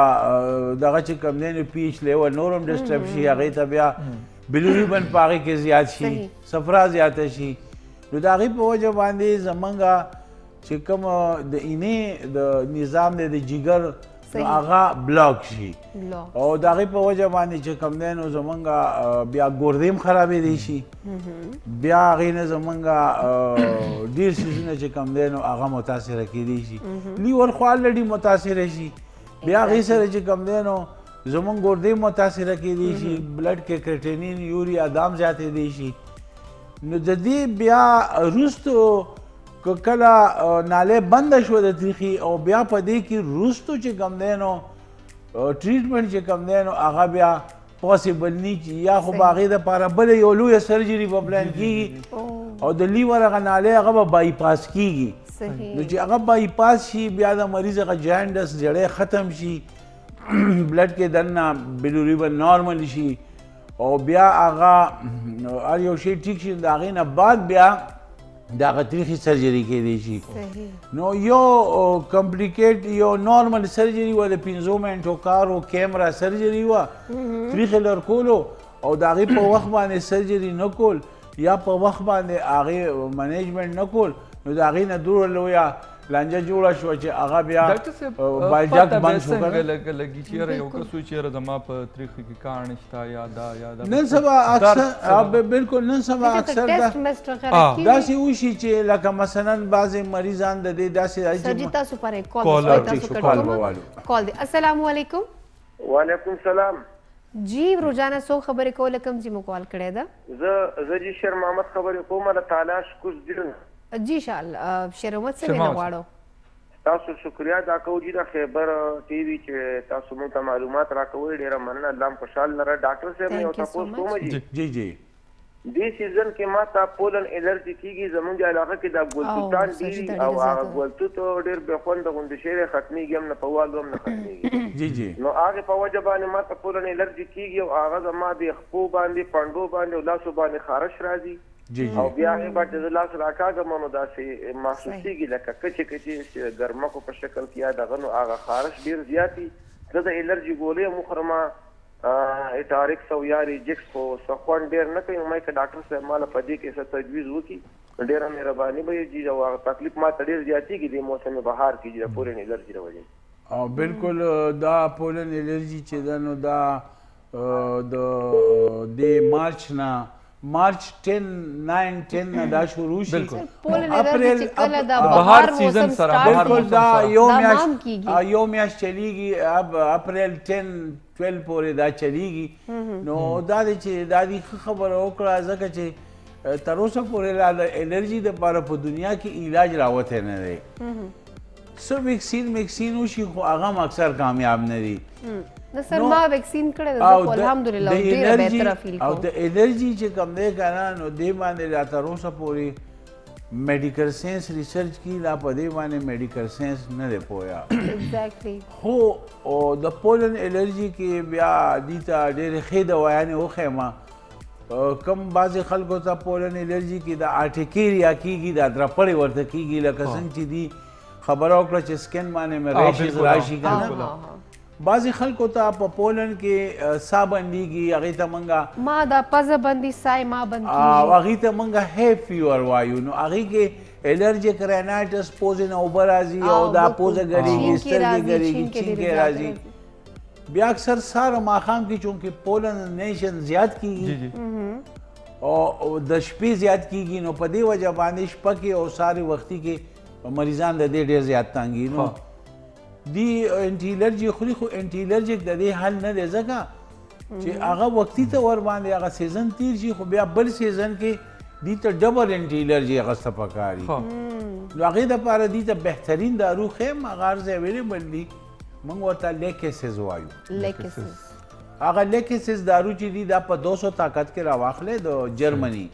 S7: دغه چې کوم دی نو پی ایچ لیول نور هم ډسټرب شي هغې ته بیا بلیروبن په هغې کې زیات شي صفرا زیاته شي نو د هغې په وجه باندې زمونږ چې کوم د اینې د نظام دی د جګر نو هغه بلاک شي او د هغې په وجه باندې چې کوم دی نو زمونږ بیا ګردې هم خرابېدی شي بیا هغې نه زمونږ ډېر څیزونه چې کوم دی نو هغه متاثره کېدی شي لیور خو الرډي متاثره شي بیا هغې سره چې کوم دی نو زمونږ ګردې متاثره کېدی شي بلډ کې کرټینین یوریا دا هم زیاتېدی شي نو د دې بیا وروستو که کله نالۍ بنده شوه د تریخي او بیا په دې کې وروستو چې کوم دی نو ټریټمنټ چې کوم دی نو هغه بیا پاسبل نه چې یا خو به هغې دپاره بله یو لویه سرجري به پلان کېږي او د لیور هغه نالۍ هغه به بایپاس کېږي نو چې هغه بایپاس شي بیا د مریض هغه جاینډس جړی ختم شي بلډ کې دننه بلیروبین نارمل شي او بیا هغه هر یو شی ټیک شي د هغې نه بعد بیا د هغه تریخي سرجري کېدی شي نو یو کمپلیکیټ یو نارمل سرجري وه د 5 منټو کار و کیمرا سرجري وه تریخې لرکولو او د هغې په وخت باندې سرجري نه کول یا په وخت باندې هغې منیجمنټ نه کول نو د هغې نه دومره لویه لانجه جوړه شوه چې هغه بیا بایجاک بند شو
S2: لګي چې یاره یو کس وي چې یاره زما په تریخي کې کاڼ شته یا دا یا دا
S7: نن سبا اکثر بالکل نن سبا اکثر داسې وشي چې لکه مثلا بعضې مریضان د دې داسې
S1: سر جی تاسو پرې کال دی السلام علیکم
S8: وعلیکم السلام
S1: جی روزانه څو خبرې کوله کوم چې مو کال کړی ده
S8: زه جی شیر محمد خبرې کوم د تالاش کوز دل
S1: جی شیر محمد څه وینا غواړو
S8: تاسو شکریا دا کوو جی د خیبر ټي وي چې تاسو موږ ته معلومات راکوئ ډېره مننه الله هم خوشحال لره ډاکټر صاحب مې یو تپوس کوم
S7: جی جی
S8: دې سیزن کې ما ته پولن الرجي کېږي زمونږ علاقه کې دا ګلتوتان ډېري او هغه ګلتوت ډېر بې خونده غوندې شی ختمېږي هم نه په والو هم نه ختمېږي
S7: جی جی
S8: نو هغې په وجه باندې ما ته پولن الرجي کېږي او هغه زما د خپو باندې پنډو باندې او لاسو باندې خارش راځي او بیا هغې بعد چې زه لاس راکاږم نو داسې محسوسېږي لکه کچې کچې ګرمکو په شکل کې یا دغه نو هغه خارش ډېر زیات وي زه د الرجي ګولۍ هم وخورم اټاریکس او یا ریجکس خو څه خوند ډېر نه کوي نو ما که ډاکټر صاحب ماله په دې کې څه تجویز وکړي ډېره مهرباني به یې جي او هغه تکلیف ما ته ډېر زیاتېږي د موسم بهار کې جي د پولن الرجي د وجې
S7: او بالکل دا پولن الرجي چې ده نو دا د مارچ نه مارچ 10 9 10 نه دا شروع شي
S1: پولن الرجي چې کله د بهار سیزن سره
S7: بالکل دا یو میاشت چلیږي اب اپریل 10 12 پورې دا چلیږي نو دا دی چې دا دی ښه خبره وکړه ځکه چې تر اوسه پورې لا د الرجي دپاره په دنیا کې علاج راوتی نه دی څه ویکسین وشي خو هغه هم اکثر کامیاب نه دي
S1: نه سر ما ویکسین کړی ده خو الحمدلله ډېره بهتره فیل کوم
S7: او د الرجي چې کوم دی که نه نو دې باندې لا تر اوسه پورې میډیکل ساینس ریسرچ کی لا په دې باندې میډیکل ساینس نه دی پوهه خو د پولن الرجي کې بیا دې ته ډېرې ښې دوايانې وښیم کم بعضې خلکو ته پولن الرجي کې د آرټیکیریا کېږي دا درپړې ورته کېږي لکه څنګه چې دي خبره وکړه چې سکن باندې مې ریشز راشي که نه بعضې خلکو ته په پولن کې سا بندېږي هغې ته موږ
S1: ما دا پزه بندي سای ما بند
S7: او هغې ته موږ هیپ فیور وایو نو هغې کې الرجیک رینایټس پوزې نه اوبه راځي او دا پوزه ګرېږي سترګې ګرېږي چینکې راځي بیا اکثر سهار او ماښام کې چونکې پولنیشن زیات کېږي او د شپې زیات کېږي نو په دې وجه باندې شپه کې او ساري وختي کې مریضان د دې ډېر زیات تنګي نو دی انټي الرجي خوري خو انټي الرجیک د دې حل نه دی ځکه چې هغه وختي ته ور باندې هغه سیزن تیر شي خو بیا بل سیزن کې دي ته ډبل انټي الرجي اخیسته پکار وي نو هغې دپاره دي ته بهترین دارو ښیم هغه هر ځای اویلیبل دي موږ ورته لیکسز وایو هغه لیکسز دارو چې دي دا په 200 طاقت کې راواخلی د جرمني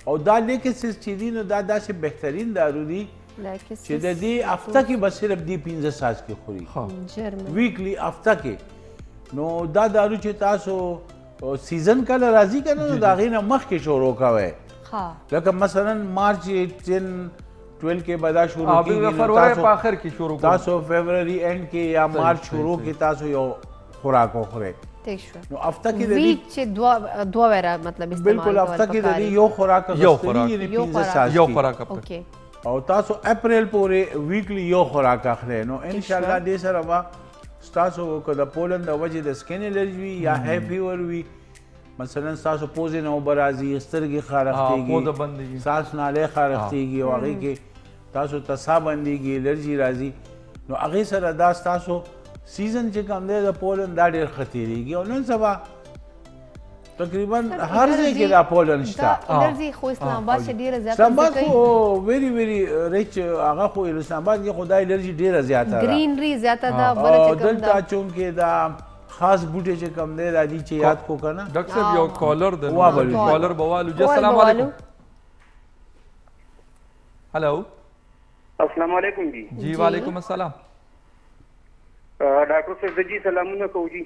S7: او دا لیکسز چې دي نو دا داسې بهترین دارو دي چې د دې هفته کې به صرف دی 15 ساعت کې خوري ویکلی هفته کې نو دا دارو چې تاسو سیزن کله راځي که نه نو د هغې نه مخکې شروع کوئ لکه مثلا مارچ 10 12 کې به دا شروع کېږي تاسو فبروري اینډ کې یا مارچ شروع کې تاسو یو خوراک وخورئ نو هفته کې د
S1: ویک چې دوه ویره مطلب استعمال
S7: بالکل هفته کې د دې یو خوراک اخیستلي یعنې 15 ساعت
S2: یو خوراک هفته
S7: او تاسو اپریل پورې ویکلی یو خوراک اخلئ نو انشاءالله دې سره به ستاسو که د پولن د وجې د سکن الرجي وي یا هی فیور وي مثلا ستاسو پوزې نه اوبه راځي سترګې خارښتېږي ساس نالۍ خارښتېږي او هغې کې تاسو ته ساه بندېږي الرجي راځي نو هغې سره دا ستاسو سیزن چې کوم دی د پولن دا ډېر ښه تېرېږي او نن سبا تقریبا هر ځای کې دا پولن شته
S1: الرجی خو اسلام آباد چې ډیره زیاته
S7: اسلام آباد خو ویری ویری ریچ هغه خو اسلام آباد کې خدای الرجی ډیره زیاته ده
S1: گرینری زیاته ده بل چې کوم
S7: دلته چون کې دا خاص بوټي چې کم دی دا دي چې یاد کو کنه
S2: ډاکټر صاحب یو کالر د کالر بوالو جی السلام علیکم हेलो
S9: अस्सलाम वालेकुम
S2: जी वालेकुम अस्सलाम
S9: डॉक्टर साहब जी सलामुन को जी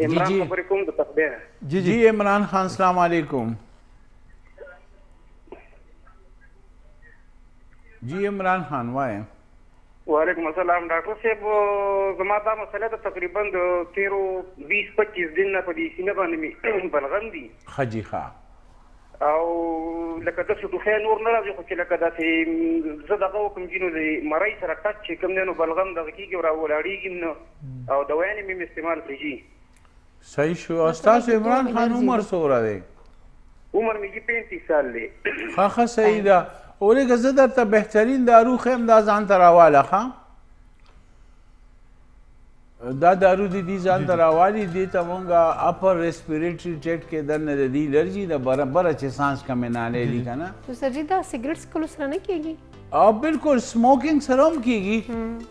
S9: इमरान खबर कोम तो तकबीर
S7: जी इमरान खान अस्सलाम वालेकुम जी इमरान खान वाए
S9: वालेकुम अस्सलाम डॉक्टर साहब जमाता मसला तो तकरीबन 13-20-25 दिन ना पड़ी सीने बांधने बलगम दी
S7: खजी खा
S9: او لکه د څه خیر نور نه راځي خو چې لکه داسې زه دغه وکم جنو د مړی سره ټچ چې کوم دی نو بلغم دغه کېږي او راولاړېږي نو او دوايانې مې استعمال کړي
S7: صحیح شو استاد عمران خان عمر څومره دی
S9: عمر مې 35 سال دی
S7: ښه صحیح ده اورېږه زه درته بهترین دارو ښیم دا ځان ته راواله ښه دا دارو د دې ځان ته راوالي دې ته مونږه اپر ریسپیریټري ټریکټ کې دننه د دې الرجي د برابر چې سانس کمې نالې دي که نه
S1: نو سر جي دا سګرټ څکلو سره نه کېږي
S7: بالکل سموکینګ سره هم کېږي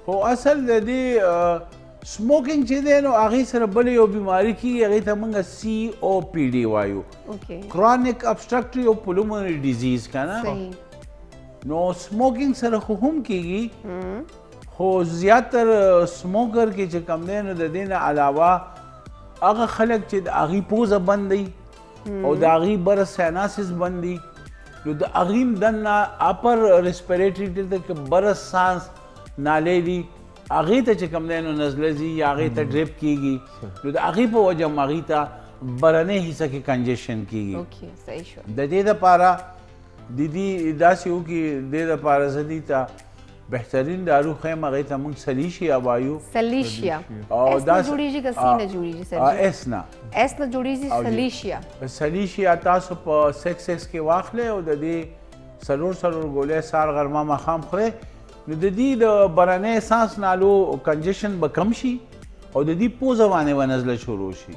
S7: خو اصل د دې سموکینګ چې دی نو هغې سره بلې یو بیماري کېږي هغې ته مونږ COPD وایو کرونیک ابسټرکټیو پلمونري ډیزیز که نه نو سموکینګ سره خو هم کېږي خو زیاتر سموکر کې چې کم دی نو د دې نه علاوه هغه خلک چې د هغې پوزه بند دی او د هغې بره سایناسس بند دي نو د هغې هم دننه اپر ریسپیریټري کې بره سانس نالې دي هغې ته چې کم دی نو نزله ځي یا هغې ته ډریپ کېږي نو د هغې په وجه هم هغې ته برنۍ حصه کې کنجیشن کېږي د دې دپاره دې داسې وکړي دې دپاره زه دې ته بهترین دارو خیم هغې ته موږ سلیشیا وایو
S1: سلیشیا اس نه جوړیږي که سی نه جوړیږي سر
S7: اس نه
S1: جوړیږي سلیشیا
S7: سلیشیا تاسو په سکس کې واخلئ او د دې څلور ګولۍ سهار غرمه ماښام خورئ نو د دې د برنۍ سانس نالو کنجیشن به کم شي او د دې پوزه باندې به نزله شروع شي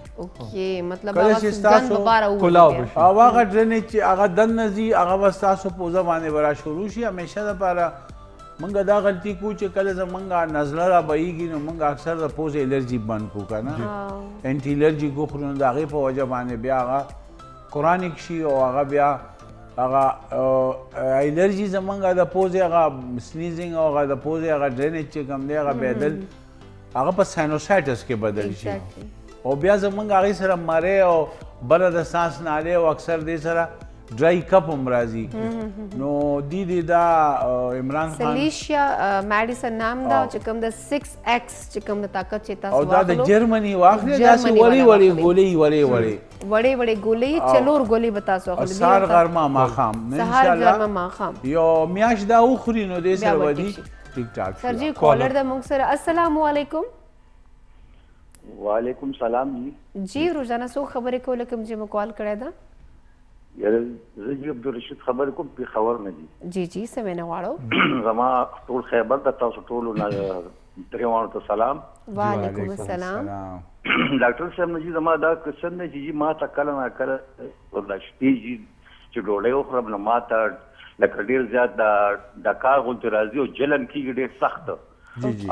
S1: مطلب هغه ګن به باره ووځي
S7: او هغه ډرینیج چې هغه دننه ځي هغه به ستاسو پوزه باندې به را شروع شي همیشه دپاره منګه دا غلطي کو چې کله زمونږه نزله را بهیږي نو موږ اکثر د پوزې الرجي بند کو که نه انټي الرجي کو خورو نو د هغې په وجه باندې بیا هغه کرونیک شي او هغه بیا هغه الرجي زمونږه د پوزې هغه سنیزینګ او هغه د پوزې هغه ډرینیج چې کوم دی هغه بدل هغه په ساینوسایټس کې بدل شي او بیا زمونږ هغې سره مرۍ او بله د سانس نالې او اکثر دې سره ډرای کپ هم راځي نو دې دا عمران خان
S1: سلیشیا میډیسن نام دا چې کوم د 6x چې کوم د طاقت چې تاسو
S7: او دا د جرمني واخلې داسې وړې ګولۍ
S1: وړې ګولۍ څلور ګولۍ به تاسو اخلئ
S7: سهار غرمه ماښام یو میاشت دا وخوري نو دې سره به دي ټیک ټاک
S1: سر جي کالر د موږ سره السلام علیکم
S10: وعلیکم سلام
S1: جی روزانه څو خبرې کولې کوم چې مو کال کړی ده
S10: یاره زه جی عبدالرشید خبرې کوم پېښور نه دي
S1: جی څه وینا غواړو
S10: زما ټول خیبر د تاسو ټولو نه درېواړو ته سلام
S1: وعلیکم السلام
S10: ډاکټر صاحب نه جي زما دا کوشن دی چې ما ته کله نه کله د شپې چې ډوډۍ وخورم نو ما ته لکه ډېر زیات د کار غوندې راځي او جلن کېږي ډېر سخت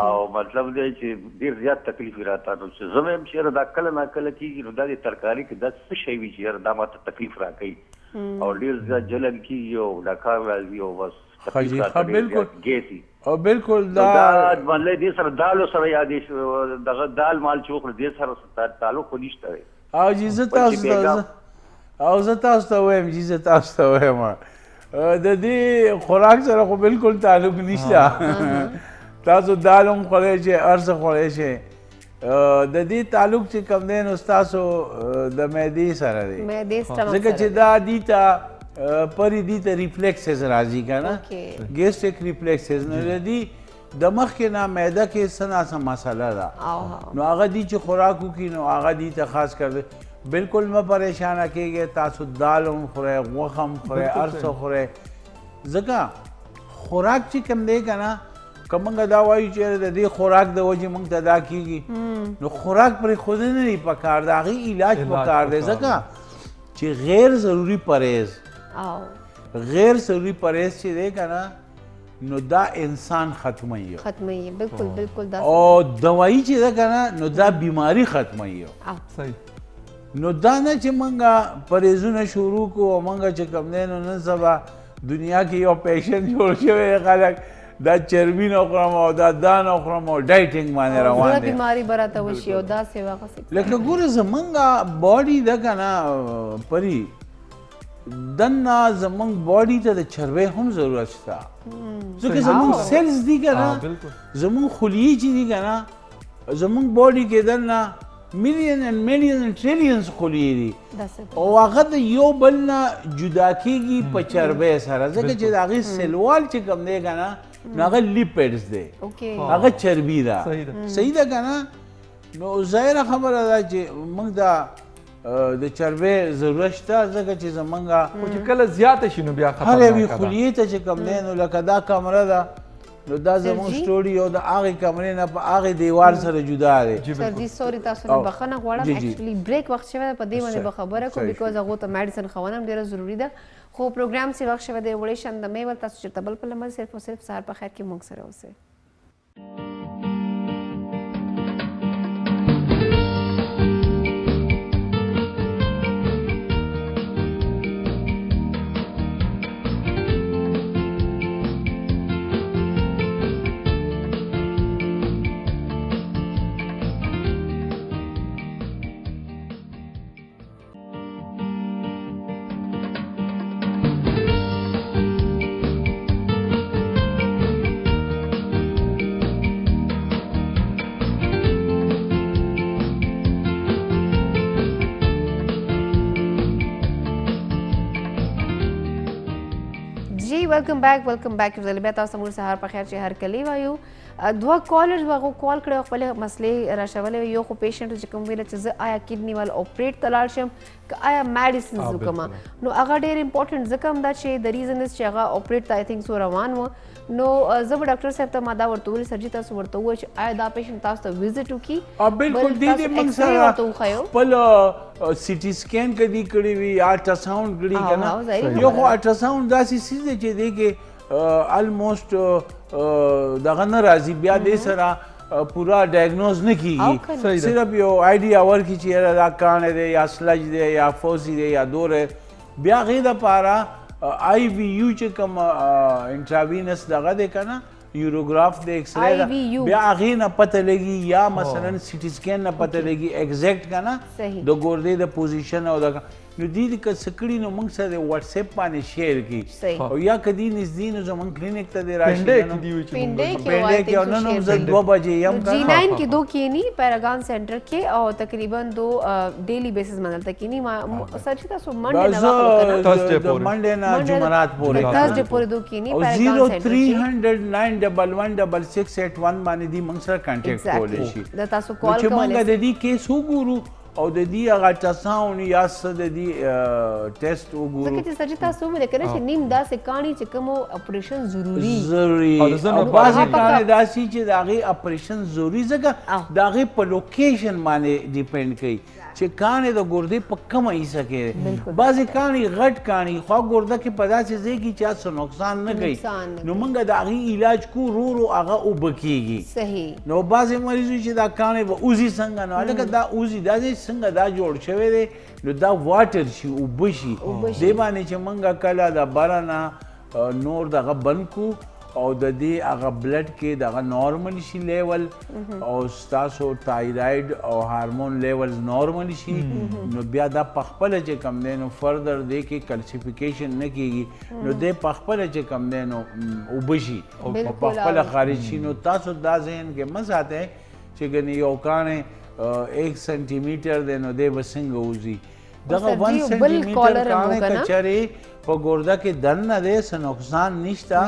S10: او مطلب دی چې ډېر زیات تکلیف راته نو چې زه وایم چې یاره دا کله نا کله کېږي نو دا د ترکاري کې دا څه شی وي چې یاره دا ماته تکلیف راکوي او ډېر زیات جلن کېږي او دا کار راځي او بس تکلیف راته ډېر زیات ګیسي
S7: او بالکل دا
S10: باندې دې سره دالو سره یا دغه دال مال چې وخورو دې سره تعلق خو نشته دی
S7: او چې زه تاسو ته وایم چې زه تاسو ته وایم د دې خوراک سره خو بالکل تعلق نشته تاسو دال هم خوړی شئ هر څه خوړی شئ د دې تعلق چې کوم دی نو ستاسو د معدې سره دی ځکه چې دا دې ته پرې دې ته ریفلیکسز راځي که نه ګیسټریک ریفلیکسز نو د دې د مخکې نه معده کې څه ناڅه مسله ده نو هغه دې چې خوراک وکړي نو هغه دې ته خاص کر دی بالکل مه پریشانه کېږئ تاسو دال هم خورئ غوښه هم خورئ هر څه خورئ ځکه خوراک چې کوم دی که نه که موږ دا وایو چې د دې خوراک د وجې موږ ته دا کېږي نو خوراک پرېښودنه نه دي پکار د هغې علاج پکار دی ځکه چې چې غیر ضروري پرهیز
S1: او
S7: غیر ضروري پرهیز چې دی که نه نو دا انسان ختموي
S1: ختمي بالکل بالکل دا
S7: او دوايي چې ده که نه نو دا بیماری ختموي
S2: صحیح
S7: نو دا نه چې موږ پرهیزونه شروع کړو او موږ چې کوم دی نو نن سبا دنیا کې یو پیشن جوړ شوی دی خلک دا چربي نه خورم او دا نه خورم او ډایټینګ باندې روان دي
S1: بیماری براته وشي او داسې واقع
S7: لکه ګوره زمونږ باډي ده که نه پري دننه زمونږ باډي ته د چربۍ هم ضرورت شته ځکه زمونږ سیلز دي که نه زمونږ خلیې چې دي که نه زمونږ باډي کې دننه میلیون and millions and trillions خلیې دي او هغه د یو بل نه جدا کېږي په چربۍ سره ځکه چې د هغې سیلوال چې کوم دی که نه نو هغه لیپیډز دی هغه چربي ده صحیح ده که نه نو ظاهره خبره ده چې موږ د چربۍ ضرورت شته ځکه چې زمونږ
S2: چې کله زیاته شي نو بیا
S7: هر یوې خلیې ته چې کوم دی نو لکه دا کمره ده نو دا زموږ سټوډیو د هغې کمرې نه په هغې دیوال سره جدا دی
S1: سر جی سوري تاسو نه بخښنه غواړم اکچولی بریک وخت شوی دی په دې باندې به خبره کوم بیکاز هغو ته میډیسن ښوونه هم ډېره ضروري ده خو پروګرام چې وخت شوی دی وړې شان د میول تاسو چېرته بل په لمر صرف او صرف سهار په خیر کې موږ سره اوسئ ویلکم بیک یو ځل بیا تاسو موږ سهار په خیر چې هر کلی وایو دوه کالرز به هغو کال کړی او خپلې مسلې راشولې یو خو پیشنټ چې کوم ویله چې زه آیا کډني وال اپریټ ته لاړ شم که آیا میډیسنز وکړم نو هغه ډېر امپورټنټ ځکه هم ده چې د ریزن از چې هغه اپریټ ته آی تھنک سو روان و نو زه به ډاکټر صاحب ته ما دا ورته وویل سر جي تاسو ورته ووایئ چې آیا دا پیشنټ تاسو ته وزټ وکړي
S7: بالکل دې دې موږ سره خپل سی ټي سکین کدي کړی وي الټراساوند کړي که نه یو خو الټراساوند داسې څیز دی چې دی کې الموسټ دغه نه راځي بیا دې سره پورا ډایګنوز نه کیږي صرف یو آیډیا ورکړي چې یاره دا کاڼی دی یا سلج دی یا فوزي دی یا دوری بیا هغې دپاره آی وي یو چې کوم انټراوینس دغه دی که نه یوروګراف د ایکس ری ده بیا هغې نه پته لګي یا مثلا سی ټي سکین نه پته لګي ایګزیکټ که نه د ګردې د پوزیشن او د نو دې که څه کړي نو موږ سره د واټساپ باندې شیر کړي او یا که دې نږدې نو زموږ کلینیک ته دې راشي پنډۍ کې او نن هم زه 2 بجې یم
S1: G9 کې 2 کینی پیراګان سینټر کې او تقریبا 2 ډیلی بیسس باندې دلته کینی ما سر چې تاسو منډه نه واخلو
S7: کنه منډه نه جمعرات پورې
S1: تاسو پورې 2 کینی پیراګان
S7: سینټر 0309116681 باندې دې موږ سره کانټیکټ کولی شي
S1: دا تاسو کال
S7: چې موږ د دې کیس وګورو او د دې هغه الټراساوند یا څه د دې ټیسټ وګورو
S1: ځکه چې سر جي تاسو وویل که نه چې نیم داسې کاڼي چې کوم اپریشن ضروري
S7: او بعضې کاڼي داسې چې د هغې اپریشن ضروري ځکه د هغې په لوکیشن باندې ډیپینډ کوي چې کاڼې د ګردې په کومه حصه کې دی بعضې کاڼي غټ کاڼي خو ګرده کې په داسې ځای کې چې څه نقصان نه کوي نو موږ د هغې علاج کو رو هغه اوبه کېږي نو بعضې مریض چې دا کاڼې به اوزي څنګه نو هلکه دا اوزي دا څنګه دا جوړ شوی دی نو دا واټر شي اوبه شي دې باندې چې موږ کله د بره نه نور دغه بند کو او د دې هغه بلډ کې دغه نارمل شي لیول او ستاسو تایراید او هارمون لیولز نارمل شي نو بیا دا پخپله چې کوم دی نو فردر دی کې کلسیفیکیشن نه کیږي نو دی پخپله چې کوم دی نو اوبه شي او پخپله خارج شي نو تاسو دا ذهن کې مه ساتئ چې ګنې یو کاڼی 1 سانتي میټر دی نو دی به څنګه وځي دغه 1 سانتي میټر کاڼی که چرې په ګرده کې دننه دی څه نقصان نشته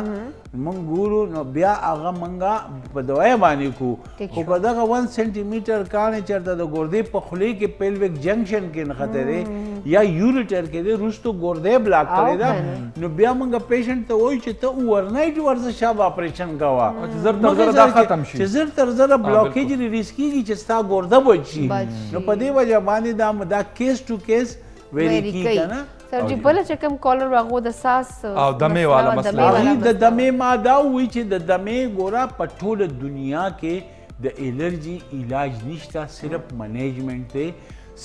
S7: موږ ګورو نو بیا هغه موږ په دوايي باندې کوو خو که دغه 1 سانتي میټر کاڼی چېرته د ګردې په خولې کې پیلویک جنکشن کې نښتی دی یا یوریټر کې دی وروستو ګردې بلاک کړې ده نو بیا موږ پیشنټ ته وایو چې ته اوورنایټ ورزه شاب اپریشن کوه چې زر تر زره بلاکیج ریلیز کېږي چې ستا ګرده بچ شي نو په دې وجه باندې دا کیس ټو کیس ویری کی کنه
S1: سر جی بل چې کوم کالر واغو د ساس
S2: او دمې والا مسله
S7: هغه د دمې ماده وی چې د دمې ګورا په ټوله دنیا کې د الرجی علاج نشته صرف مینجمنٹ دی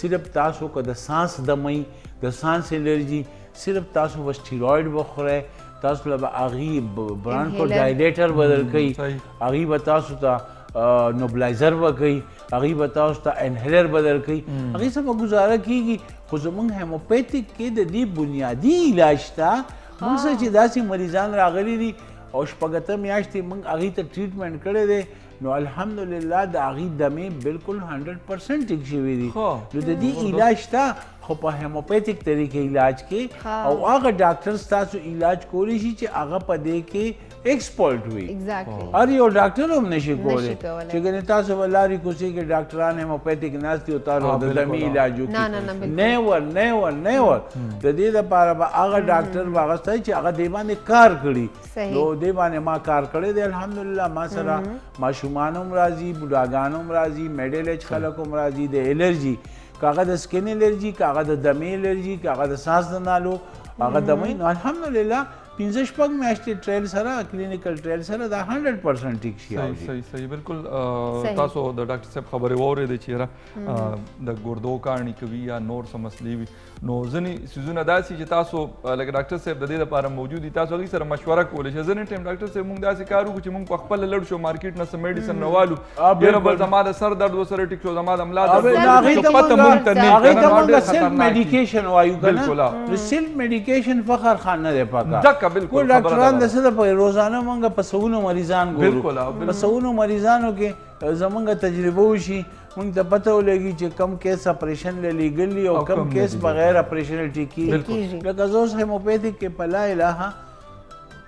S7: صرف تاسو که د سانس دمې د سانس الرجی صرف تاسو وسټیروید بخوره تاسو له اغي برانکو ډایلیټر بدل کړي اغي به تاسو ته نوبلایزر وکړي اغي به تاسو ته انهیلر بدل کړي اغي سم گزاره کیږي خو زمونږ هیموپیتیک کې د دې بنیادی علاج ته موږ سره چې داسې مریضان راغلي دي او شپږ میاشتې موږ اغي ته ټریټمنټ کړی دی نو الحمدلله د اغي دمې بالکل 100% ټیک شوي دي نو د دې علاج ته خو په هیموپیتیک طریقې علاج کې او هغه ډاکټر ستاسو علاج کولی شي چې هغه په دې کې ایکسپرټ وي هر یو ډاکټر هم نشي کولی چې ګنې تاسو ولاري کوڅې کې ډاکټران هیموپیتیک ناستي او تاسو د دمې علاج وکړي نیور د دې لپاره به هغه ډاکټر واغستی چې هغه دې باندې کار کړي نو دې باندې ما کار کړی دی الحمدلله ما سره ماشومان هم راځي بوډاګان هم راځي میډل ایج خلک هم راځي د الرجي کاغه د سکن الرجی کاغه د دمې الرجی کاغه د سانس د نالو هغه دمې نو الحمدلله 15 میاشتې ټریل سره کلینیکل ټریل سره دا 100% ټیک شي
S2: صحیح بالکل تاسو د ډاکټر صاحب خبرې واورېدې چې د ګردو کاڼي کوي یا نور څه مسلې وي نو ځینې څیزونه داسې چې تاسو لکه ډاکټر صاحب د دې لپاره موجود دي تاسو هغوی سره مشوره کولی شئ ځینې ټایم ډاکټر صاحب موږ داسې کار وکړو چې موږ په خپله لړ شو مارکیټ نه څه میډیسن راوالو یاره بل زما د سر درد ورسره ټیک شو زما د ملا درد پته موږ ته
S7: نه سیلف میډیکیشن وایو کنه سیلف میډیکیشن فخر خان نه دی پکار
S2: بالکل
S7: ډاکټران د څه په روزانه موږ په سونو مریضان ګورو په سونو مریضانو کې زمونږ تجربه وشي موږ ته پته ولګي چې کم کیس اپریشن لیګلی او کم کیس بغیر اپریشن ټیکی لکه زوس هیموپیتیک کې په لا الہ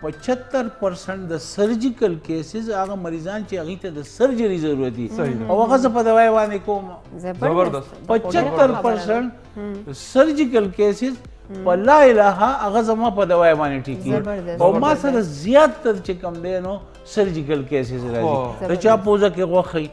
S7: 75% د سرجیکل کیسز هغه مریضان چې هغه ته د سرجری ضرورت دي او هغه په دوايي باندې کوم زبردست 75% سرجیکل کیسز په لا الہ هغه زما په دوايي باندې ټیکی او ما سره زیات تر چې کم دی نو سرجیکل کیسز راځي د چا پوزه کې غوخي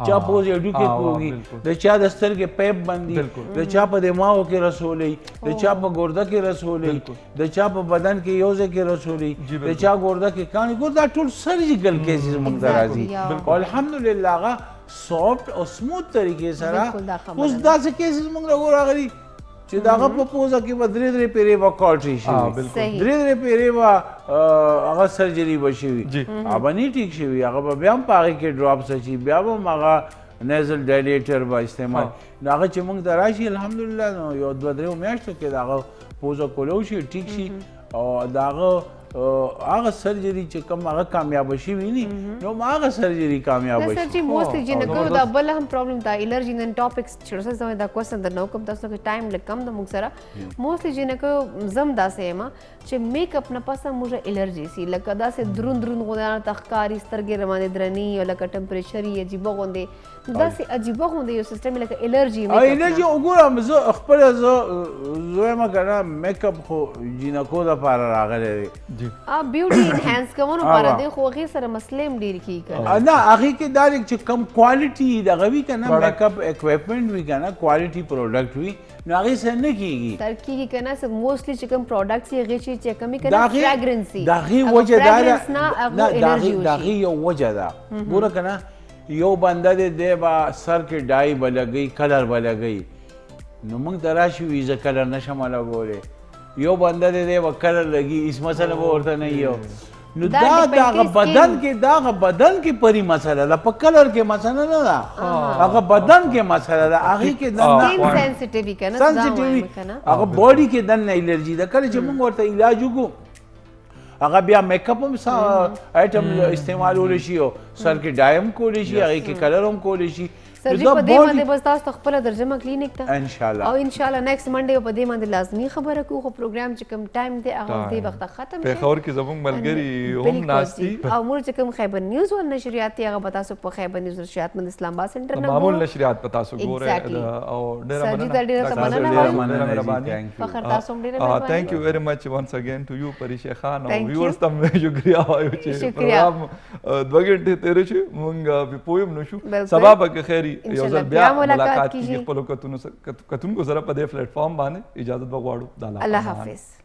S7: چا پوز اډو کې کوږي د چا د سترګې پیپ باندې د چا په دماغو کې رسولې د چا په ګرده کې رسولې د چا په بدن کې یو ځای کې رسولې د چا ګرده کې کاني ګرده ټول سرجیکل کیسز موږ ته راځي او الحمدلله هغه سافټ او سموث طریقې سره اوس داسې کیسز موږ راغلي چې داغه په پوزه کې به درې پیرې به کاټري شي درې پیرې به هغه سرجري به شوي هغه نه ټیک شوي هغه به بیا هم په هغې کې ډراپس اچي بیا به هم هغه نیزل ډایلیټر به استعمال نو هغه چې موږ ته راشي الحمدلله نو یو 2-3 میاشتو کې د هغه پوزه کولو شي ټیک شي او د هغه سرجري چې کوم هغه کامیاب شي ویني نو هغه سرجري کامیاب شي
S1: سر جی موستلی جنکو دا بل هم پرابلم دا الرجی نن ټاپکس چې زما دا کوېسچن د نو کوم تاسو کې ټایم لکم د موږ سره موستلی جنکو زم دا سه ما چې میک اپ نه پاسه موږ الرجی سي لکه دا سه درون غوډه تخکاری سترګې روانه درنی او لکه ټمپریچر یې عجیب غوندې دا سه عجیب غوندې یو سیستم لکه الرجی میک اپ
S7: الرجی وګورم زه خپل زه ما کنه میک اپ خو جنکو دا لپاره راغلی
S1: بیوټي انهانس کوونو لپاره دی خو هغې سره مسلې هم ډېرې کېږي که
S7: نه هغې کې دا دی چې کم کوالټي دغه وي که نه میک اپ اکوپمنټ وي که نه کوالټي پروډکټ وي نو هغې سره نه کېږي
S1: سر کېږي که نه موستلی چې کوم پروډکټس یې هغې چې کم وي که نه فریګرنس وي
S7: د هغې وجه دا ده د هغې یو وجه ده ګوره که نه یو بنده دی دی به سر کې ډای به لګوي کلر به لګوي نو موږ ته راشي وي زه کلر نشم لګولی یو بنده دی به کلر لګي هیڅ مسله به ورته نه یو نو دا هغه بدن کې پرې مسله ده په کلر کې مسله نه ده هغه بدن کې مسله ده هغې کې هغه باډي کې دننه الرجي ده کله چې موږ ورته علاج وکړو هغه بیا میک اپ هم آیټم استعمالولی شي او سر کې ډای هم کولی شي هغې کې کلر هم کولی شي
S1: سر جی په دې باندې بس تاسو خپل درجمه کلینیک ته
S7: ان شاء الله
S1: او ان شاء الله نیکسټ منډه په دې باندې لازمي خبره کوو خو پروګرام چې کوم ټایم دی هغه دې وخت ختم شي
S2: په خبر کې زموږ ملګری هم ناشتي
S1: او موږ چې کوم خیبر نیوز ول نشریات دی هغه تاسو په خیبر نیوز نشریات من اسلام آباد سنټر نه
S2: معمول نشریات په تاسو ګوره او ډېر مننه
S1: فخر تاسو ډېر
S2: thank you very much once again to you پریشه خان او viewers تم شکریہ وایو چې پروګرام 2 غنټه تیر شي مونږ په پویم نشو سبا به خیر یو ځل بیا ملاقات کیږي خپل کتونکو سره په دې پلیټ فارم باندې اجازه بغواړو.
S1: الله حافظ.